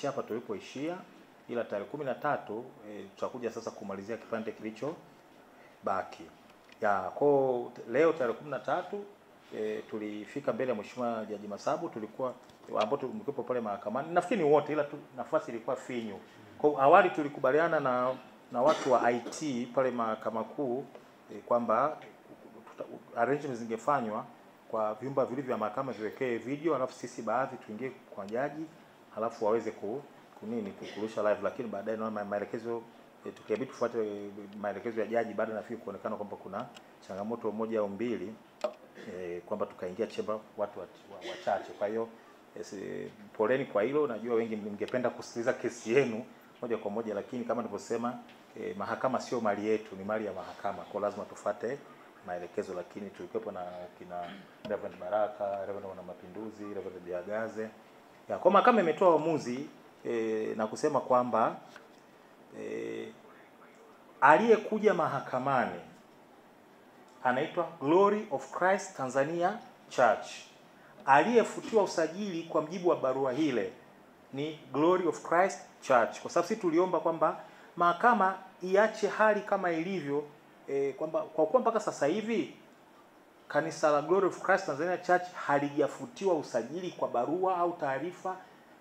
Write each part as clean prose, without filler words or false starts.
hapa tulipoishia, ila tarehe 13 tutakuja sasa kumalizia kipande kilicho baki. Kwa leo tarehe 13 tulifika mbele ya Mheshimiwa Jaji Masabu, tulikuwa ambao tulikuwa pale mahakamani. Nafikiri ni wote, ila nafasi ilikuwa finyu. Kwa awali tulikubaliana na watu wa IT pale Mahakama Kuu kwamba arrangements zingefanywa kwa vyumba vile vya mahakama viwekee video, alafu sisi baadhi tuingie kwa jaji, alafu waweze kurusha live, lakini baadaye naona maelekezo tukibidi tufuate maelekezo ya jaji baada na fikiri kuonekana kwamba kuna changamoto moja au mbili, kwamba tukaingia chemba watu wachache. Kwa hiyo poleni kwa hilo, najua wengi mngependa kusikiliza kesi yenu moja kwa moja, lakini kama nilivyosema, mahakama sio mali yetu, ni mali ya mahakama, kwa lazima tufuate maelekezo. Lakini tulikuwepo na kina Reverend Baraka, Reverend Wana Mapinduzi, Reverend Biagaze. Kwa mahakama imetoa uamuzi na kusema kwamba aliyekuja mahakamani anaitwa Glory of Christ Tanzania Church. Aliyefutiwa usajili kwa mjibu wa barua hile ni Glory of Christ Church, kwa sababu sisi tuliomba kwamba mahakama iache hali kama ilivyo, kwamba kwa kuwa mpaka sasa hivi kanisa la Glory of Christ Tanzania Church halijafutiwa usajili kwa barua au taarifa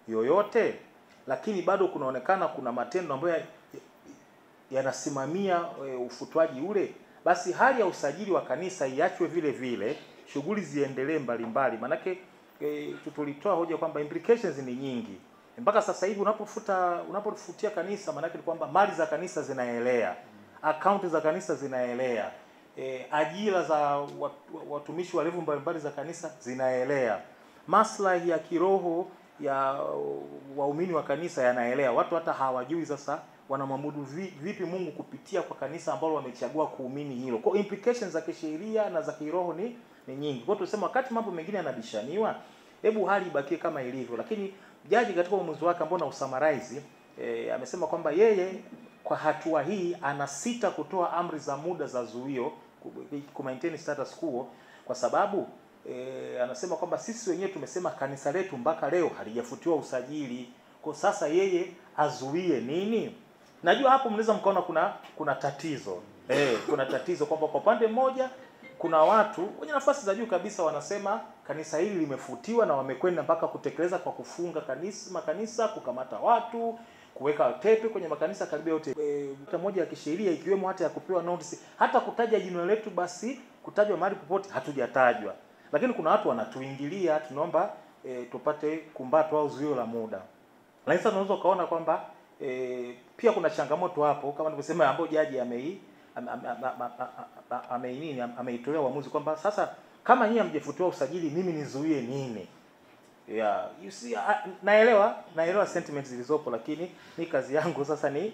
yoyote, lakini bado kunaonekana kuna matendo ambayo yanasimamia ufutwaji ule, basi hali ya usajili wa kanisa iachwe vile vile, shughuli ziendelee mbalimbali. Manake tulitoa hoja kwamba implications ni nyingi. Mpaka sasa hivi unapofutia kanisa, manake ni kwamba mali za kanisa zinaelea, akaunti za kanisa zinaelea, ajira za watumishi wa level mbalimbali za kanisa zinaelea, maslahi ya kiroho ya waumini wa kanisa yanaelea. Watu hata hawajui sasa wanamwabudu vipi Mungu kupitia kwa kanisa ambalo wamechagua kuumini hilo. Kwa implications za kisheria na za kiroho ni nyingi. Kwa tuseme wakati mambo mengine yanabishaniwa, hebu hali ibakie kama ilivyo. Lakini jaji katika uamuzi wake ambao na usummarize, amesema kwamba yeye kwa hatua hii anasita kutoa amri za muda za zuio ku maintain status quo, kwa sababu anasema kwamba sisi wenyewe tumesema kanisa letu mpaka leo halijafutiwa usajili. Kwa sasa yeye azuie nini? Najua hapo mnaweza mkaona kuna tatizo. Kuna tatizo kwamba kwa pande mmoja kuna watu wenye nafasi za juu kabisa wanasema kanisa hili limefutiwa, na wamekwenda mpaka kutekeleza kwa kufunga makanisa, kukamata watu, kuweka tepe kwenye makanisa karibia yote. Moja ya kisheria ikiwemo hata ya kupewa notice, hata kutaja jina letu, basi kutajwa mahali popote hatujatajwa. Lakini kuna watu wanatuingilia, tunaomba tupate kumbato au zuio la muda. Lakini sasa unaweza kaona kwamba pia kuna changamoto hapo, kama nilivyosema, ambao jaji ameitolea uamuzi kwamba sasa kama nyinyi hamjafutiwa usajili, mimi nizuie nini? You see, naelewa sentiments zilizopo, lakini ni kazi yangu sasa ni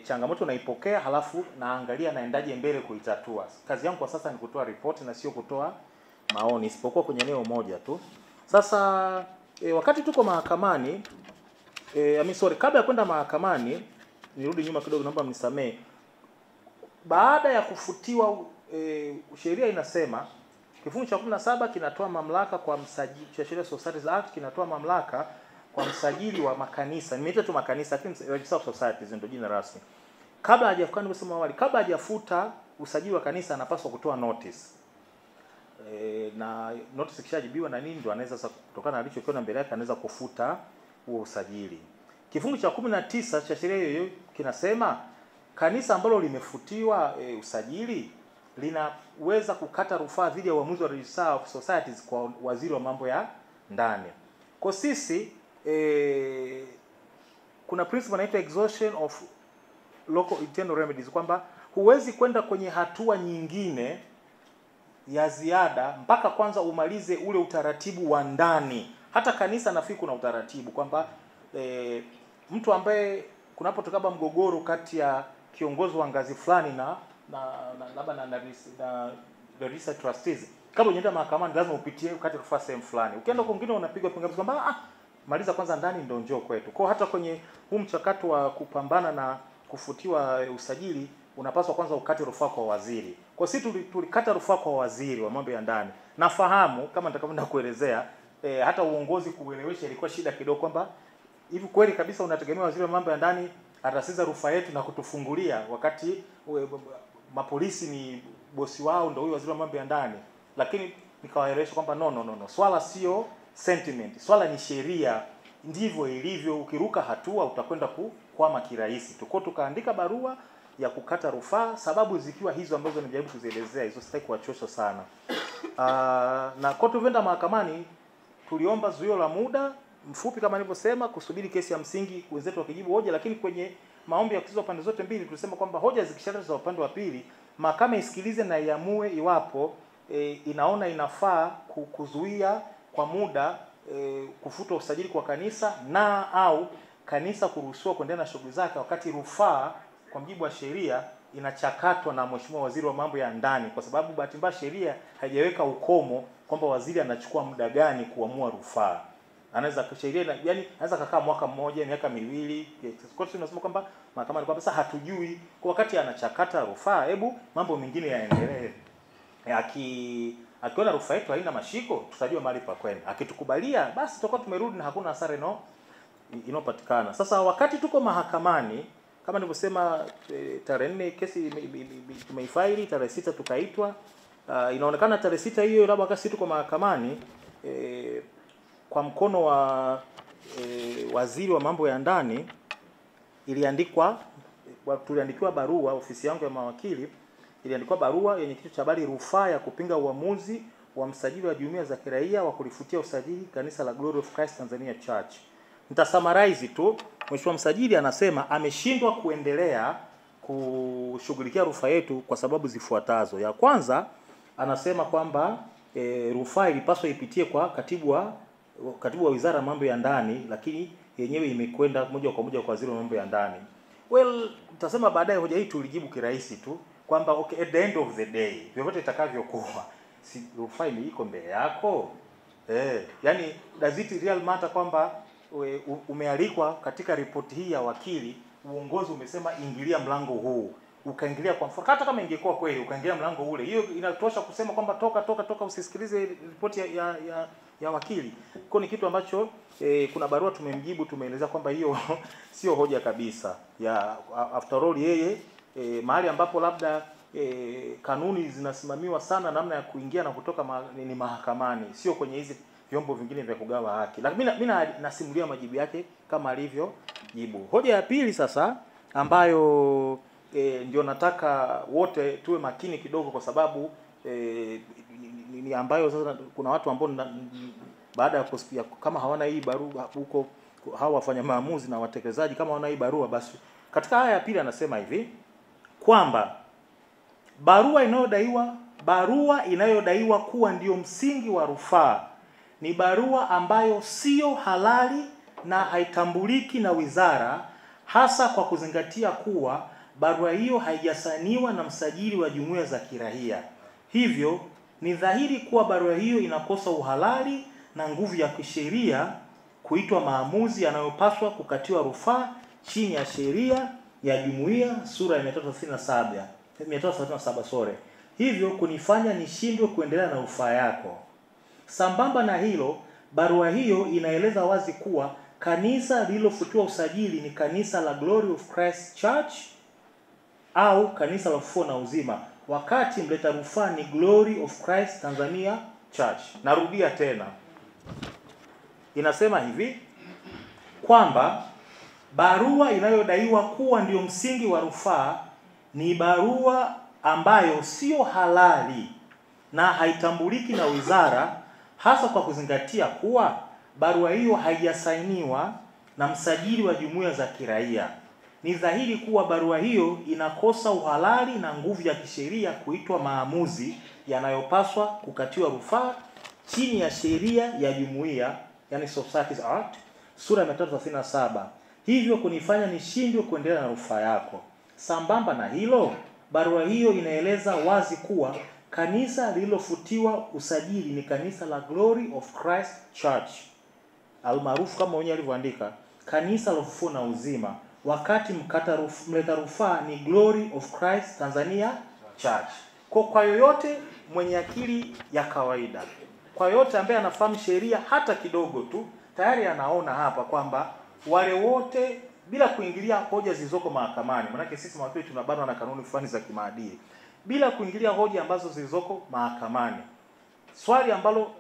changamoto naipokea, halafu naangalia naendaje mbele kuitatua. Kazi yangu kwa sasa ni kutoa report na sio kutoa maoni, isipokuwa kwenye eneo moja tu. Sasa wakati tuko mahakamani, kabla ya kwenda mahakamani, nirudi nyuma kidogo, naomba mnisamee. Baada ya kufutiwa, sheria inasema kifungu cha 17 kinatoa mamlaka kwa msajili, Sheria Societies Act kinatoa mamlaka kwa msajili wa makanisa. Nimeita tu makanisa, lakini Register of Societies ndio jina rasmi. Kabla hajafuta, nimesema awali, kabla hajafuta usajili wa kanisa anapaswa kutoa notice. Na notice ikishajibiwa na nini, ndio anaweza sasa, kutokana na alichokiona mbele yake, anaweza kufuta huo usajili. Kifungu cha 19 cha sheria hiyo kinasema kanisa ambalo limefutiwa usajili linaweza kukata rufaa dhidi ya uamuzi wa Register of Societies kwa waziri wa mambo ya ndani. Kwa sisi kuna principle inaitwa exhaustion of local internal remedies, kwamba huwezi kwenda kwenye hatua nyingine ya ziada mpaka kwanza umalize ule utaratibu wa ndani. Hata kanisa nafikiri kuna utaratibu kwamba mtu ambaye kunapotokaba mgogoro kati ya kiongozi wa ngazi fulani na Register Trustees, kabla unaenda mahakamani lazima upitie ukate rufaa sehemu fulani. Ukienda kwingine unapigwa pingamizi kwamba maliza kwanza ndani ndio njoo kwetu. Kwa hata kwenye huu mchakato wa kupambana na kufutiwa usajili unapaswa kwanza ukate rufaa kwa waziri. Kwa sisi tulikata rufaa kwa waziri wa mambo ya ndani. Nafahamu kama nitakavyoenda kuelezea, hata uongozi kuelewesha ilikuwa shida kidogo, kwamba hivi kweli kabisa unategemea waziri wa mambo ya ndani atasikiza rufaa yetu na kutufungulia wakati mapolisi ni bosi wao, ndio huyo waziri wa mambo ya ndani? Lakini nikawaelewesha kwamba no, swala sio sentiment, swala ni sheria, ndivyo ilivyo. Ukiruka hatua utakwenda kukwama kirahisi. Tukaandika barua ya kukata rufaa, sababu zikiwa hizo ambazo nimejaribu kuzielezea, hizo sitaki kuwachosha sana. Na kwa tulivyoenda mahakamani, tuliomba zuio la muda mfupi kama nilivyosema, kusubiri kesi ya msingi wenzetu wakijibu hoja. Lakini kwenye maombi ya kusikiliza pande zote mbili tulisema kwamba hoja zikishaletwa za upande wa pili, mahakama isikilize na iamue iwapo inaona inafaa kuzuia kwa muda kufuta usajili kwa kanisa na au kanisa kuruhusiwa kuendelea na shughuli zake, wakati rufaa kwa mujibu wa sheria inachakatwa na Mheshimiwa Waziri wa Mambo ya Ndani, kwa sababu bahati mbaya sheria haijaweka ukomo kwamba waziri anachukua muda gani kuamua rufaa. Anaweza kusheria, yani anaweza kukaa mwaka mmoja, miaka miwili. Kwa hiyo tunasema kwamba mahakama ilikuwa sasa hatujui kwa wakati anachakata rufaa, hebu mambo mengine yaendelee. Akiona rufaa yetu haina mashiko, tutajua mahali pa kwenda. Akitukubalia basi tutakuwa tumerudi na hakuna hasara inopatikana. Sasa wakati tuko mahakamani, kama nilivyosema, tarehe 4 kesi tumeifaili, tarehe 6 tukaitwa. Inaonekana tarehe 6 hiyo labda wakati tuko mahakamani, kwa mkono wa waziri wa mambo ya ndani tuliandikiwa barua, ofisi yangu ya mawakili iliandikwa barua yenye kichwa cha habari rufaa ya kupinga uamuzi wa msajili wa jumuiya za kiraia wa kulifutia usajili kanisa la Glory of Christ Tanzania Church. Nitasummarize tu. Mheshimiwa msajili anasema ameshindwa kuendelea kushughulikia rufaa yetu kwa sababu zifuatazo. Ya kwanza, anasema kwamba rufaa ilipaswa ipitie kwa katibu wa Wizara ya Mambo ya Ndani, lakini yenyewe imekwenda moja kwa moja kwa waziri wa mambo ya ndani. Well, tutasema baadaye hoja hii tulijibu kirahisi tu kwamba okay, at the end of the day vyovyote itakavyokuwa, si rufaa iko mbele yako. Yani does it real matter kwamba umealikwa katika ripoti hii ya wakili, uongozi umesema ingilia mlango huu, ukaingilia kwa mfano, hata kama ingekuwa kweli ukaingilia mlango ule, hiyo inatosha kusema kwamba toka usisikilize ripoti ya wakili. Kwa ni kitu ambacho kuna barua tumemjibu, tumeeleza kwamba hiyo sio hoja kabisa. Ya after all yeye mahali ambapo labda kanuni zinasimamiwa sana namna ya kuingia na kutoka ni mahakamani, sio kwenye hizi vyombo vingine vya kugawa haki. Lakini mimi nasimulia majibu yake kama alivyo jibu. Hoja ya pili sasa ambayo ndio nataka wote tuwe makini kidogo, kwa sababu ni ambayo sasa kuna watu ambao baada ya kusikia kama hawana hii barua huko, hawa wafanya maamuzi na watekelezaji kama hawana hii barua, basi katika aya ya pili anasema hivi kwamba barua inayodaiwa kuwa ndio msingi wa rufaa ni barua ambayo sio halali na haitambuliki na wizara, hasa kwa kuzingatia kuwa barua hiyo haijasaniwa na msajili wa jumuiya za kiraia. Hivyo ni dhahiri kuwa barua hiyo inakosa uhalali na nguvu ya kisheria kuitwa maamuzi yanayopaswa kukatiwa rufaa chini ya sheria ya jumuiya sura ya 337 hivyo kunifanya nishindwe kuendelea na rufaa yako. Sambamba na hilo, barua hiyo inaeleza wazi kuwa kanisa lililofutiwa usajili ni kanisa la Glory of Christ Church au kanisa la Ufufuo na Uzima, wakati mleta rufaa ni Glory of Christ Tanzania Church. Narudia tena, inasema hivi kwamba barua inayodaiwa kuwa ndio msingi wa rufaa ni barua ambayo sio halali na haitambuliki na wizara, hasa kwa kuzingatia kuwa barua hiyo haijasainiwa na msajili wa jumuiya za kiraia. Ni dhahiri kuwa barua hiyo inakosa uhalali na nguvu ya kisheria kuitwa maamuzi yanayopaswa kukatiwa rufaa chini ya sheria ya jumuiya, yani Societies Act sura ya 337, hivyo kunifanya nishindwe kuendelea na rufaa yako. Sambamba na hilo, barua hiyo inaeleza wazi kuwa kanisa lililofutiwa usajili ni kanisa la Glory of Christ Church, almaarufu kama mwenyewe alivyoandika kanisa la Ufufuo na Uzima, wakati mleta rufaa ni Glory of Christ Tanzania Church. Kwa yoyote mwenye akili ya kawaida, kwa yoyote ambaye anafahamu sheria hata kidogo tu, tayari anaona hapa kwamba wale wote bila kuingilia hoja zilizoko mahakamani. Maana sisi mawakili tunabanwa na kanuni fulani za kimaadili. Bila kuingilia hoja ambazo zilizoko mahakamani. Swali ambalo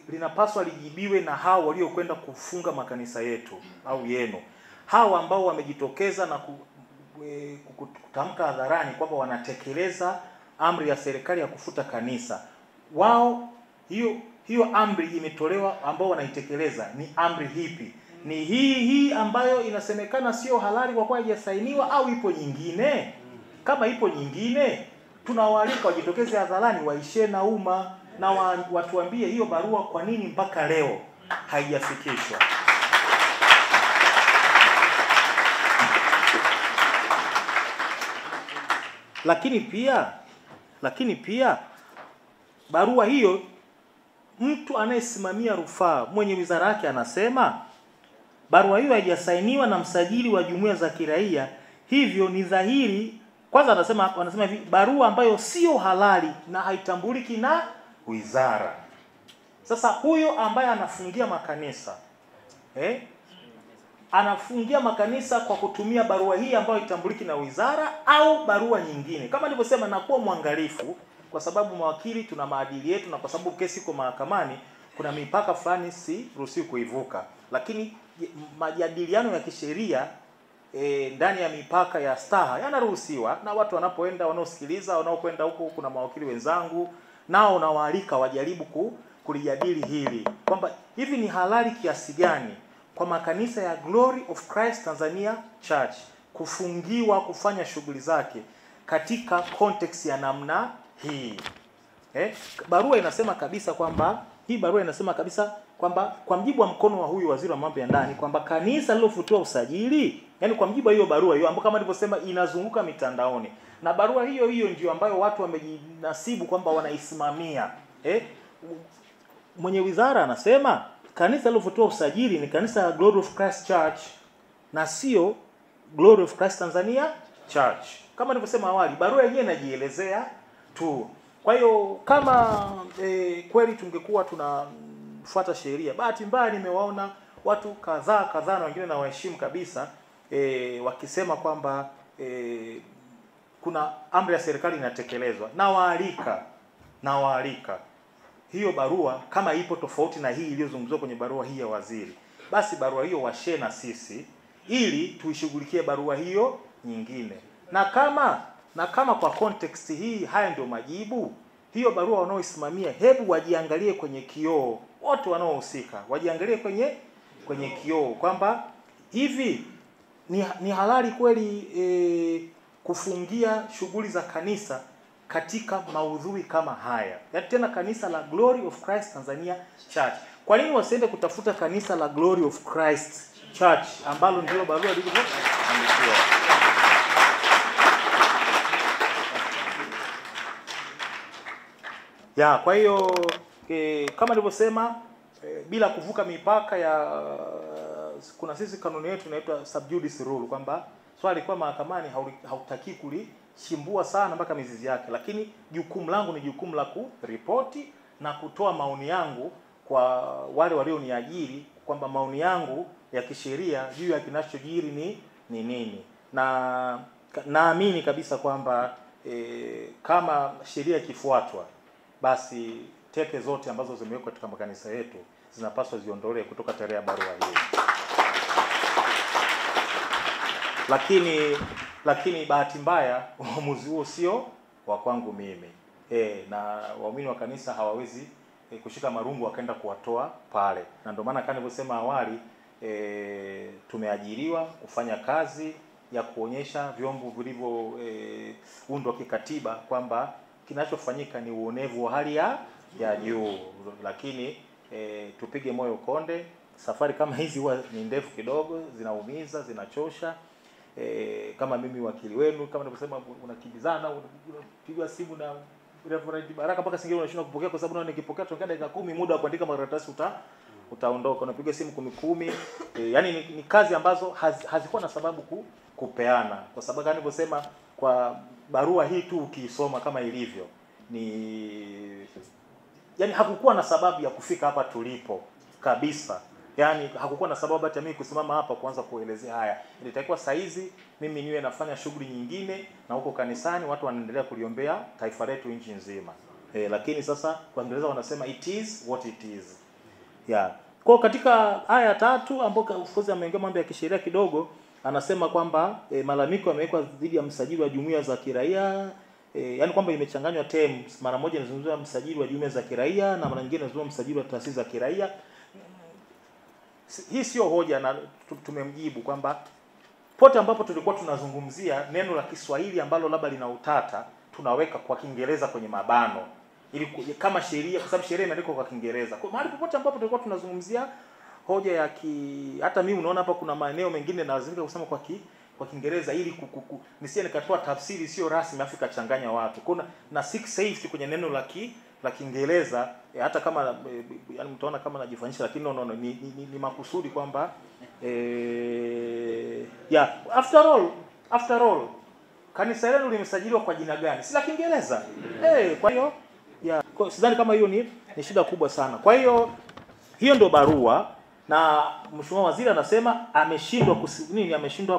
linapaswa lijibiwe na hao waliokwenda kufunga makanisa yetu au yenu. Hao ambao wamejitokeza na kutamka hadharani kwamba wanatekeleza amri ya serikali ya kufuta kanisa. Wao hiyo amri imetolewa, ambao wanaitekeleza ni amri hipi? Ni hii ambayo inasemekana sio halali kwa kuwa haijasainiwa, au ipo nyingine? Kama ipo nyingine, tunawaalika wajitokeze hadharani waishie na umma na watuambie hiyo barua kwa nini mpaka leo haijafikishwa. Lakini pia barua hiyo, mtu anayesimamia rufaa mwenye wizara yake anasema barua hiyo haijasainiwa na msajili wa jumuiya za kiraia, hivyo ni dhahiri. Kwanza wanasema hivi, barua ambayo sio halali na haitambuliki na wizara. Sasa huyo ambaye anafungia makanisa anafungia makanisa kwa kutumia barua hii ambayo haitambuliki na wizara au barua nyingine. Kama nilivyosema, nakuwa mwangalifu kwa sababu mawakili tuna maadili yetu, na kwa sababu kesi iko mahakamani kuna mipaka fulani si ruhusi kuivuka. Lakini majadiliano ya kisheria ndani ya mipaka ya staha yanaruhusiwa, na watu wanapoenda, wanaosikiliza, wanaokwenda huko, kuna mawakili wenzangu nao nawaalika wajaribu kulijadili hili kwamba hivi ni halali kiasi gani kwa makanisa ya Glory of Christ Tanzania Church kufungiwa kufanya shughuli zake katika context ya namna hii. Barua inasema kabisa kwamba kwa mjibu wa mkono wa huyu waziri wa mambo ya ndani kwamba kanisa lilofutiwa usajili, yani kwa mjibu wa hiyo barua hiyo ambayo kama nilivyosema inazunguka mitandaoni, na barua hiyo ndio ambayo watu wamejinasibu kwamba wanaisimamia. Mwenye wizara anasema kanisa lilofutiwa usajili ni kanisa la Glory of Christ Church na sio Glory of Christ Tanzania Church. Kama nilivyosema awali, barua yenyewe inajielezea tu. Kwa hiyo kama kweli tungekuwa tunafuata sheria, bahati mbaya nimewaona watu kadhaa na wengine na waheshimu kabisa wakisema kwamba kuna amri ya serikali inatekelezwa. Nawaalika hiyo barua kama ipo tofauti na hii iliyozungumzwa kwenye barua hii ya waziri, basi barua hiyo washare na sisi ili tuishughulikie barua hiyo nyingine. Na kama kwa context hii haya ndio majibu, hiyo barua wanaoisimamia hebu wajiangalie kwenye kioo, wote wanaohusika wajiangalie kwenye kioo kwamba hivi ni halali kweli kufungia shughuli za kanisa katika maudhui kama haya. Yaani tena kanisa la Glory of Christ Tanzania Church. Kwa nini wasiende kutafuta kanisa la Glory of Christ Church ambalo ndio barua ilivyoandikiwa? Kwa hiyo kama nilivyosema, bila kuvuka mipaka ya kuna sisi kanuni yetu inaitwa sub judice rule kwamba swali kwa mahakamani hautaki kulichimbua sana mpaka mizizi yake, lakini jukumu langu ni jukumu la kuripoti na kutoa maoni yangu kwa wale walioniajiri kwamba maoni yangu ya kisheria juu ya kinachojiri ni nini. Na naamini kabisa kwamba kama sheria ikifuatwa, basi teke zote ambazo zimewekwa katika makanisa yetu zinapaswa ziondolewe kutoka tarehe ya barua hii. Lakini bahati mbaya uamuzi huo sio wa kwangu mimi. Na waumini wa kanisa hawawezi kushika marungu wakaenda kuwatoa pale. Na ndio maana kama nilivyosema awali, tumeajiriwa kufanya kazi ya kuonyesha vyombo vilivyoundwa kikatiba kwamba kinachofanyika ni uonevu wa hali ya juu. Lakini tupige moyo konde, safari kama hizi huwa ni ndefu kidogo, zinaumiza, zinachosha. Kama mimi wakili wenu, kama nilivyosema, unakimbizana, unapigwa simu na Reverend Baraka mpaka singine unashindwa kupokea kwa sababu nikipokea tokea dakika 10 muda wa kuandika makaratasi utaondoka. Unapiga simu 10. Yaani ni kazi ambazo hazikuwa na sababu kupeana, kwa sababu kama nilivyosema, kwa barua hii tu ukiisoma kama ilivyo yani hakukuwa na sababu ya kufika hapa tulipo kabisa. Yaani hakukuwa na sababu hata mimi kusimama hapa kuanza kuelezea haya. Ilitakiwa saizi mimi niwe nafanya shughuli nyingine na huko kanisani watu wanaendelea kuliombea taifa letu nchi nzima. Lakini sasa kwa Kiingereza wanasema it is what it is. Yeah. Kwa katika aya 3 ambapo of course ameongea mambo ya kisheria kidogo, anasema kwamba malalamiko yamewekwa dhidi ya msajili wa jumuiya za kiraia. Yaani kwamba imechanganywa terms, mara moja inazungumzia msajili wa jumuiya za kiraia na mara nyingine inazungumzia msajili wa taasisi za kiraia. Hii sio hoja, na tumemjibu kwamba pote ambapo tulikuwa tunazungumzia neno la Kiswahili ambalo labda lina utata, tunaweka kwa Kiingereza kwenye mabano ili kama sheria, kwa sababu sheria imeandikwa kwa Kiingereza. Kwa mahali popote ambapo tulikuwa tunazungumzia hoja ya hata mimi unaona hapa kuna maeneo mengine lazima kusema kwa Kiingereza ili nisije nikatoa tafsiri sio rasmi afu kachanganya watu. Kuna na seek safety kwenye neno la Kiingereza, hata kama yani mtaona kama najifanyisha, lakini no, ni makusudi kwamba after all kanisa lenu limesajiliwa kwa jina gani? Si la Kiingereza. Kwa hiyo sidhani kama hiyo ni shida kubwa sana. Kwa hiyo ndio barua, na Mheshimiwa Waziri anasema ameshindwa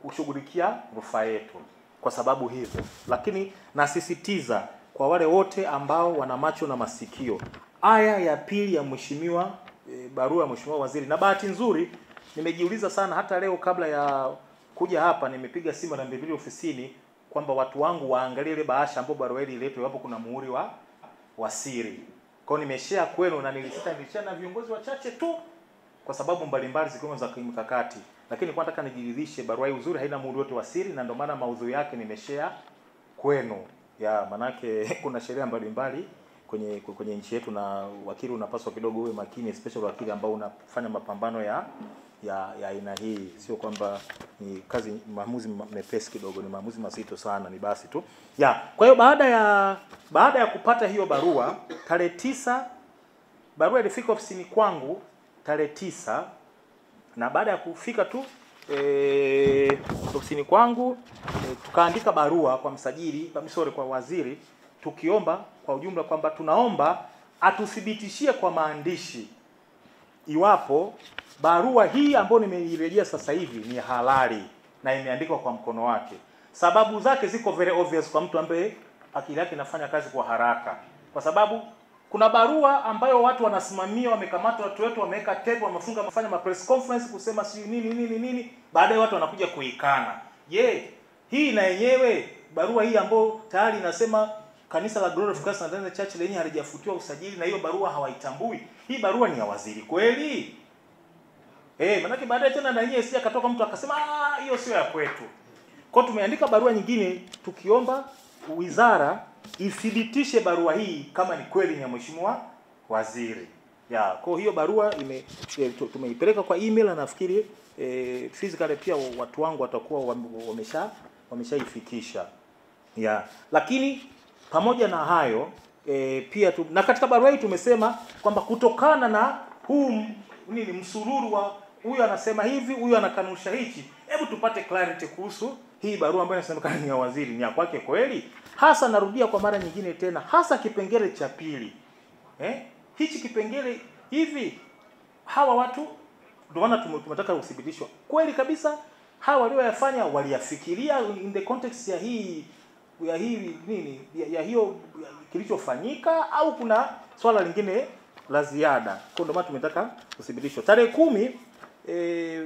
kushughulikia rufaa yetu kwa sababu hizo. Lakini nasisitiza kwa wale wote ambao wana macho na masikio, aya ya pili ya mheshimiwa barua ya Mheshimiwa Waziri, na bahati nzuri nimejiuliza sana hata leo kabla ya kuja hapa, nimepiga simu na mbili ofisini kwamba watu wangu waangalie ile bahasha ambapo barua ile iletwe, hapo kuna muhuri wa siri. Kwa hiyo nimeshare kwenu, na nilishare na viongozi wachache tu kwa sababu mbalimbali zikiwemo za kimkakati, lakini kwa nataka nijiridhishe barua hii uzuri haina muhuri wote wa siri, na ndio maana maudhui yake nimeshare kwenu. Manake kuna sheria mbalimbali kwenye nchi yetu, na wakili unapaswa kidogo uwe makini, especially wakili ambao unafanya mapambano ya aina hii. Sio kwamba ni kazi maamuzi mepesi kidogo, ni maamuzi mazito sana, ni basi tu. Kwa hiyo baada ya kupata hiyo barua tarehe 9, barua ilifika ofisini kwangu tarehe 9, na baada ya kufika tu ofisini kwangu tukaandika barua kwa kwa waziri, tukiomba kwa ujumla kwamba tunaomba atuthibitishie kwa maandishi iwapo barua hii ambayo nimeirejea sasa hivi ni halali na imeandikwa kwa mkono wake. Sababu zake ziko very obvious kwa mtu ambaye akili yake inafanya kazi kwa haraka, kwa sababu kuna barua ambayo watu wanasimamia, wamekamata watu wetu, wameweka tape, wamefunga, wamefanya press conference kusema si nini, baadaye watu wanakuja kuikana. Hii na yenyewe barua hii ambayo tayari inasema kanisa la Glory of Christ Tanzania Church lenyewe halijafutiwa usajili, na hiyo barua hawaitambui. Hii barua ni ya waziri kweli? Manake baadaye tena na yeye si akatoka mtu akasema hiyo sio ya kwetu. Kwa tumeandika barua nyingine tukiomba wizara ithibitishe barua hii kama ni kweli ni ya Mheshimiwa Waziri. Kwa hiyo barua tumeipeleka kwa email, na nafikiri physically pia watu wangu watakuwa wameshaifikisha. Lakini pamoja na hayo pia na katika barua hii tumesema kwamba kutokana na huu msururu wa huyu anasema hivi, huyu anakanusha hichi, hebu tupate clarity kuhusu hii barua ambayo inasemekana ni ya waziri, ni ya kwake kweli? Hasa narudia kwa mara nyingine tena, hasa kipengele cha pili. Hichi kipengele hivi, hawa watu ndio maana tumetaka uthibitishwe kweli kabisa hawa walioyafanya waliyafikiria in the context ya hiyo kilichofanyika, au kuna swala lingine la ziada. Kwa ndio maana tumetaka uthibitishwe. Tarehe 10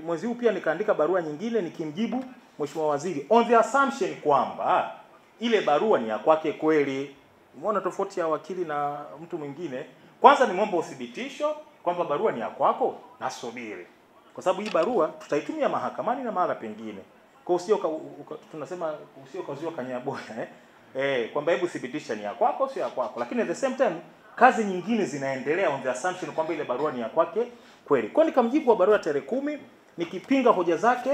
mwezi huu pia nikaandika barua nyingine nikimjibu Mheshimiwa Waziri on the assumption kwamba ile barua ni ya kwake kweli. Umeona tofauti ya wakili na mtu mwingine? Kwanza nimeomba uthibitisho kwamba barua ni ya kwako, nasubiri. Kwa sababu hii barua tutaitumia mahakamani na mahala pengine. Kwa hiyo tunasema usio kauzio kanyaboya kwamba hebu thibitisha ni ya kwako sio ya kwako. Lakini at the same time kazi nyingine zinaendelea on the assumption kwamba ile barua ni ya kwake kweli. Kwa nikamjibu wa barua tarehe 10 nikipinga hoja zake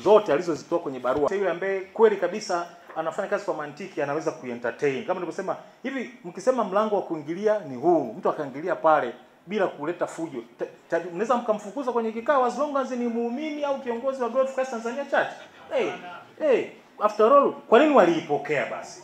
zote alizozitoa kwenye barua. Yule ambaye kweli kabisa anafanya kazi kwa mantiki anaweza kuentertain. Kama nilivyosema hivi, mkisema mlango wa kuingilia ni huu, mtu akaingilia pale bila kuleta fujo, mnaweza mkamfukuza kwenye kikao as long as ni muumini au kiongozi wa Glory of Christ Tanzania Church. After all, kwa nini waliipokea basi?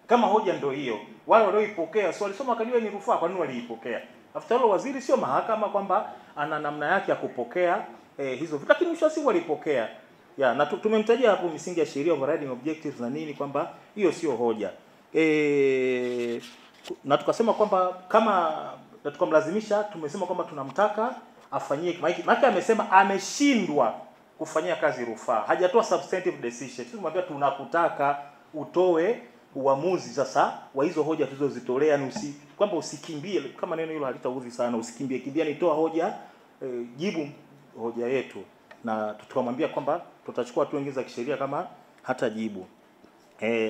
Kama hoja ndio hiyo, wale walioipokea sio walisoma wakajua ni rufaa, kwa nini waliipokea? After all, waziri sio mahakama kwamba ana namna yake ya kupokea hizo vitu, lakini mwisho wa siku walipokea. Na tumemtajia hapo misingi ya sheria, overriding objectives na nini, kwamba hiyo sio hoja. Na tukasema kwamba na tukamlazimisha, tumesema kwamba tunamtaka afanyie maana amesema ameshindwa kufanyia kazi rufaa. Hajatoa substantive decision. Tumwambia tunakutaka utoe uamuzi sasa wa hizo hoja tulizozitolea, ni kwamba usikimbie, kama neno hilo halitaudhi sana, usikimbie nitoa hoja, jibu hoja yetu. Na tukamwambia kwamba tutachukua hatua nyingine za kisheria kama hata jibu.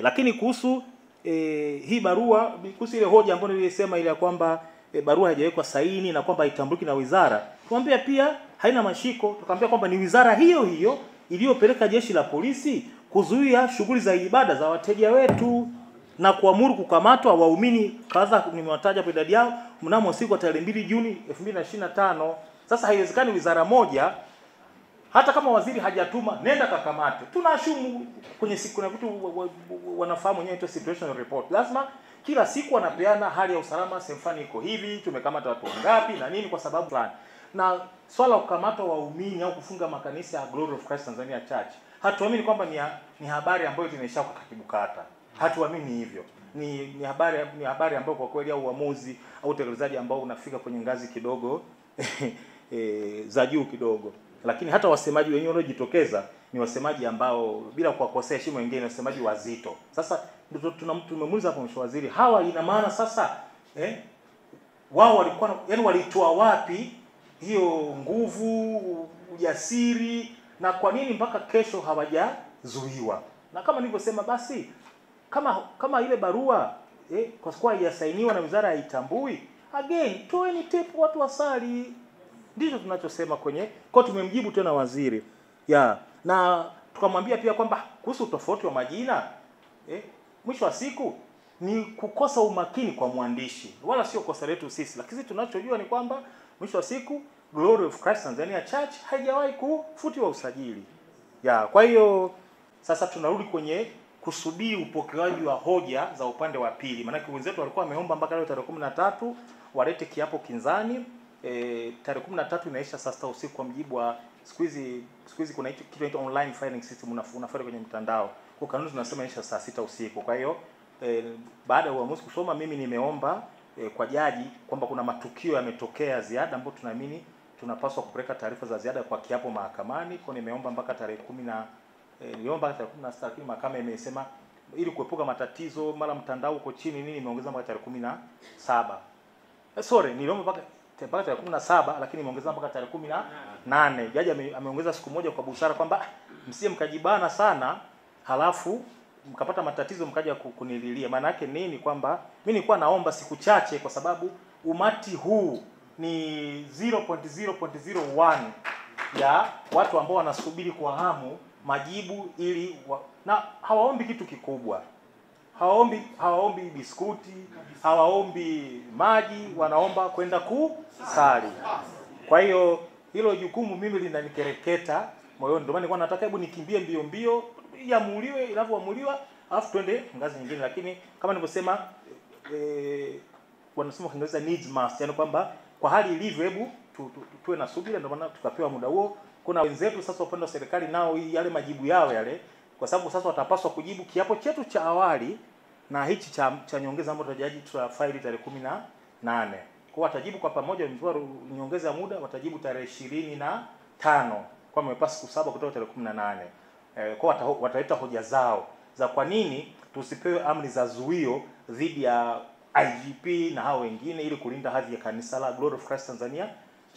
Lakini kuhusu hii barua, kuhusu ile hoja ambayo nilisema ile ya kwamba barua haijawekwa saini na kwamba haitambuliki na wizara, tumwambia pia haina mashiko. Tukamwambia kwamba ni wizara hiyo hiyo iliyopeleka jeshi la polisi kuzuia shughuli za ibada za wateja wetu na kuamuru kukamatwa waumini kadha, nimewataja kwa idadi yao, mnamo siku ya tarehe 2 Juni 2025. Sasa haiwezekani wizara moja, hata kama waziri hajatuma nenda kakamate, tunaashumu kwenye siku na vitu wanafahamu wenyewe tu situational report. Lazima kila siku wanapeana hali ya usalama sehemu iko hivi, tumekamata watu wangapi na nini kwa sababu fulani. Na swala la kukamata waumini au kufunga makanisa ya Glory of Christ Tanzania Church, hatuamini kwamba ni habari ambayo tunaisha kwa katibu kata. Hatuamini hivyo. Ni habari ambayo kwa kweli, au uamuzi au utekelezaji ambao unafika kwenye ngazi kidogo za juu kidogo. Lakini hata wasemaji wenyewe wanaojitokeza ni wasemaji ambao, bila kuwakosea heshima wengine, wasemaji wazito. Sasa tumemuuliza hapo mheshimiwa waziri, hawa ina maana sasa wao walikuwa walitoa wapi hiyo nguvu, ujasiri, na kwa nini mpaka kesho hawajazuiwa? Na kama nilivyosema, basi kama ile barua kwa sababu haijasainiwa na wizara haitambui, again toeni tape watu wasali. Ndicho tunachosema kwa tumemjibu tena waziri. Na tukamwambia pia kwamba kuhusu tofauti wa majina, mwisho wa siku ni kukosa umakini kwa mwandishi, wala sio kosa letu sisi. Lakini tunachojua ni kwamba mwisho wa siku Glory of Christ Tanzania Church haijawahi kufutiwa usajili. Kwa hiyo sasa tunarudi kwenye kusubiri upokewaji wa hoja za upande wa pili. Maana wenzetu walikuwa wameomba mpaka leo tarehe 13 walete kiapo kinzani. Tarehe 13 inaisha saa 6 usiku kwa mjibu wa siku hizi kuna kitu kinaitwa online filing system, unafanya kwenye mtandao. Kwa kanuni tunasema inaisha saa 6 usiku. Kwa hiyo baada ya uamuzi kusoma, mimi nimeomba kwa jaji kwamba kuna matukio yametokea ziada ambayo tunaamini tunapaswa kupeleka taarifa za ziada kwa kiapo mahakamani. Kwa nimeomba mpaka tarehe 16, lakini mahakama imesema ili kuepuka matatizo, mara mtandao uko chini nini, nimeongeza mpaka tarehe 17. Niliomba mpaka tarehe 17, lakini nimeongeza mpaka tarehe 18. Jaji ameongeza siku moja kwa busara kwamba msije mkajibana sana halafu mkapata matatizo mkaja kunililia. Maana yake nini? Kwamba mimi nilikuwa naomba siku chache, kwa sababu umati huu ni 0.0.01 ya watu ambao wanasubiri kwa hamu majibu na hawaombi kitu kikubwa. Hawaombi biskuti, hawaombi maji, wanaomba kwenda kusali. Kwa hiyo hilo jukumu mimi linanikereketa moyoni. Ndio maana nilikuwa nataka hebu nikimbie mbio iamuliwe inavyoamuliwa, alafu twende ngazi nyingine. Lakini kama nilivyosema, wanasema Kiingereza needs must, yani kwamba kwa hali ilivyo hebu tuwe na subira. Ndio maana tukapewa muda huo. Kuna wenzetu sasa upande wa serikali nao yale majibu yao yale, kwa sababu sasa watapaswa kujibu kiapo chetu cha awali na hichi cha nyongeza ambacho tutajaji tutafaili tarehe 18. Kwa watajibu kwa pamoja, wamepewa nyongeza muda, watajibu tarehe 25, kwa mmepasa siku 7 kutoka tarehe 18. Kwa wataleta hoja zao za kwa nini tusipewe amri za zuio dhidi ya IGP na hao wengine ili kulinda hadhi ya kanisa la Glory of Christ Tanzania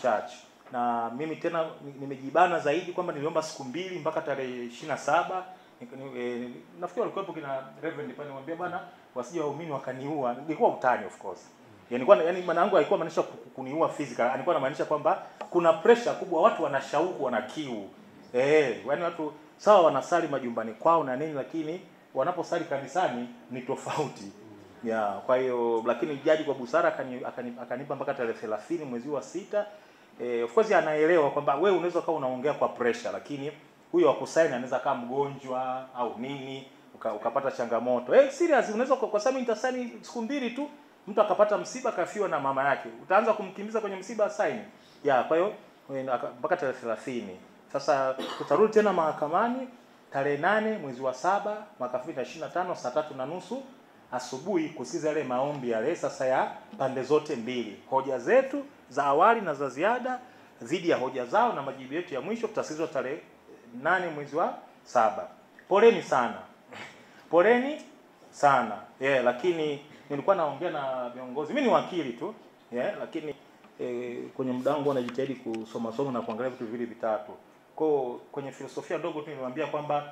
Church. Na mimi tena nimejibana zaidi kwamba niliomba siku 2 mpaka tarehe 27. Nafikiri walikuwepo kina Reverend pale, niwaambia bwana wasije waumini wakaniua. Nilikuwa utani of course. Yani maana yangu haikuwa maanisha kuniua physical. Alikuwa anamaanisha kwamba kuna pressure kubwa, watu wana shauku, wana kiu. Yani watu sawa wanasali majumbani kwao na nini, lakini wanaposali kanisani ni tofauti. Kwa hiyo lakini jaji kwa busara akanipa mpaka tarehe 30 mwezi wa 6. Of course anaelewa kwamba wewe unaweza kuwa unaongea kwa pressure, lakini huyo akusaini anaweza kama mgonjwa au nini ukapata changamoto. Serious unaweza kwa sababu nitasaini siku 2 tu Mtu akapata msiba kafiwa na mama yake, utaanza kumkimbiza kwenye msiba saini? Ya, kwa hiyo mpaka tarehe 30. Sasa tutarudi tena mahakamani tarehe 8 mwezi wa 7 mwaka 2025 saa 3:30 asubuhi kusikiza yale maombi yale sasa ya pande zote mbili, hoja zetu za awali na za ziada dhidi ya hoja zao na majibu yetu ya mwisho tutasikizwa tarehe 8 mwezi wa 7. Poleni sana. Poleni sana. Lakini nilikuwa naongea na viongozi. Mimi ni wakili tu. Lakini kwenye muda wangu najitahidi kusoma na kuangalia vitu viwili vitatu. Kwenye filosofia ndogo tu niwaambia kwamba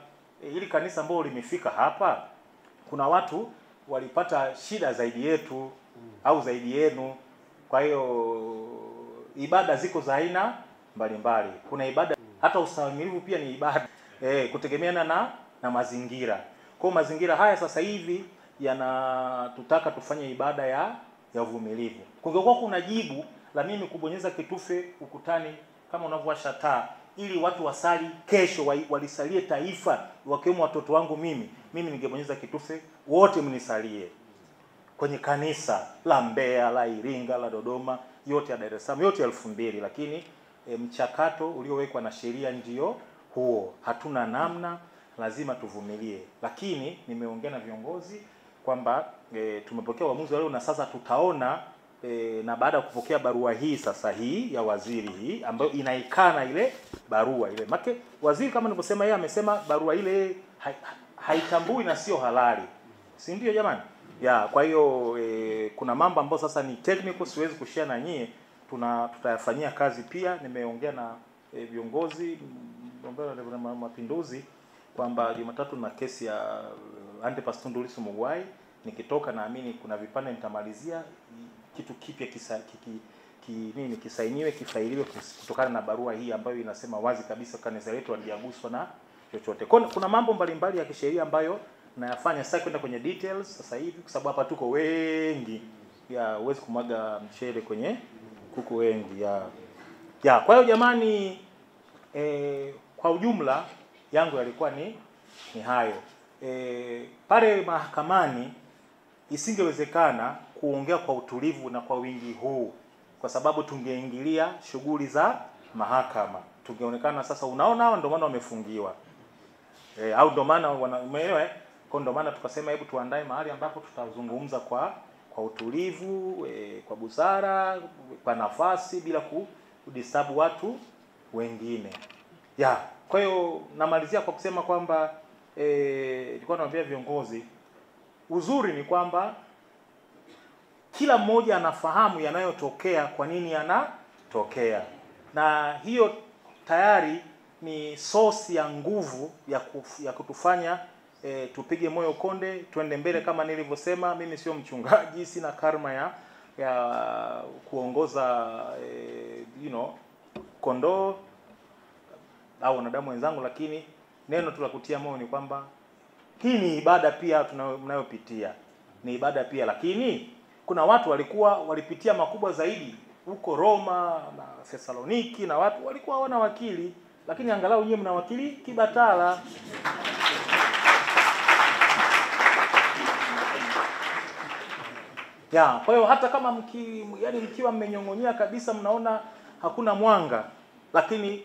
ili kanisa ambalo limefika hapa, kuna watu walipata shida zaidi yetu au zaidi yenu. Kwa hiyo ibada ziko za aina mbalimbali. Kuna ibada hata ustahimilivu pia ni ibada. Kutegemeana na mazingira. Kwa mazingira haya sasa hivi yanatutaka tufanye ibada ya uvumilivu. Kungekuwa kuna jibu la mimi kubonyeza kitufe ukutani kama unavyowasha taa ili watu wasali kesho walisalie taifa wakiwemo watoto wangu mimi ningebonyeza kitufe wote mnisalie. Kwenye kanisa la Mbeya, la Iringa, la Dodoma, yote ya Dar es Salaam, yote 2000, lakini mchakato uliowekwa na sheria ndio huo. Hatuna namna, lazima tuvumilie. Lakini nimeongea na viongozi kwamba tumepokea uamuzi leo na sasa tutaona na baada ya kupokea barua hii sasa hii ya waziri hii ambayo inaikana ile barua ile. Maana waziri kama nilivyosema yeye amesema barua ile haitambui na sio halali. Si ndio jamani? Kwa hiyo kuna mambo ambayo sasa ni technical siwezi kushare na nyie, tutayafanyia kazi pia. Nimeongea na viongozi wa Mapinduzi kwamba Jumatatu na kesi ya Antipas Tundu Lissu Mughwai, nikitoka naamini kuna vipande nitamalizia kitu kipya kisainiwe kifailiwe kutokana na barua hii ambayo inasema wazi kabisa kanisa letu halijaguswa na chochote. Kuna mambo mbalimbali ya kisheria ambayo nayafanya. Sasa kwenda kwenye details sasa hivi kwa sababu hapa tuko wengi. Huwezi kumwaga mchele kwenye kuku wengi. Kwa hiyo jamani, kwa ujumla yangu yalikuwa ni hayo. Pale mahakamani isingewezekana kuongea kwa utulivu na kwa wingi huu kwa sababu tungeingilia shughuli za mahakama. Tungeonekana sasa unaona hao ndio maana wamefungiwa. Au ndio maana umeelewa Kwa ndio maana tukasema hebu tuandae mahali ambapo tutazungumza kwa utulivu, kwa busara, kwa nafasi bila kudisturb watu wengine. Kwa hiyo namalizia kwa kusema kwamba nilikuwa naambia viongozi, uzuri ni kwamba kila mmoja anafahamu yanayotokea kwa nini yanatokea. Na hiyo tayari ni source ya nguvu ya kutufanya tupige moyo konde, tuende mbele. Kama nilivyosema, mimi sio mchungaji, sina karma ya kuongoza kondoo au wanadamu wenzangu, lakini neno tu la kutia moyo ni kwamba hii ni ibada pia tunayopitia. Ni ibada pia, lakini kuna watu walipitia makubwa zaidi huko Roma na Thessaloniki, na watu walikuwa hawana wakili, lakini angalau nyinyi mna wakili kibatala. Kwa hiyo hata kama mkiwa mmenyong'onyea kabisa mnaona hakuna mwanga, lakini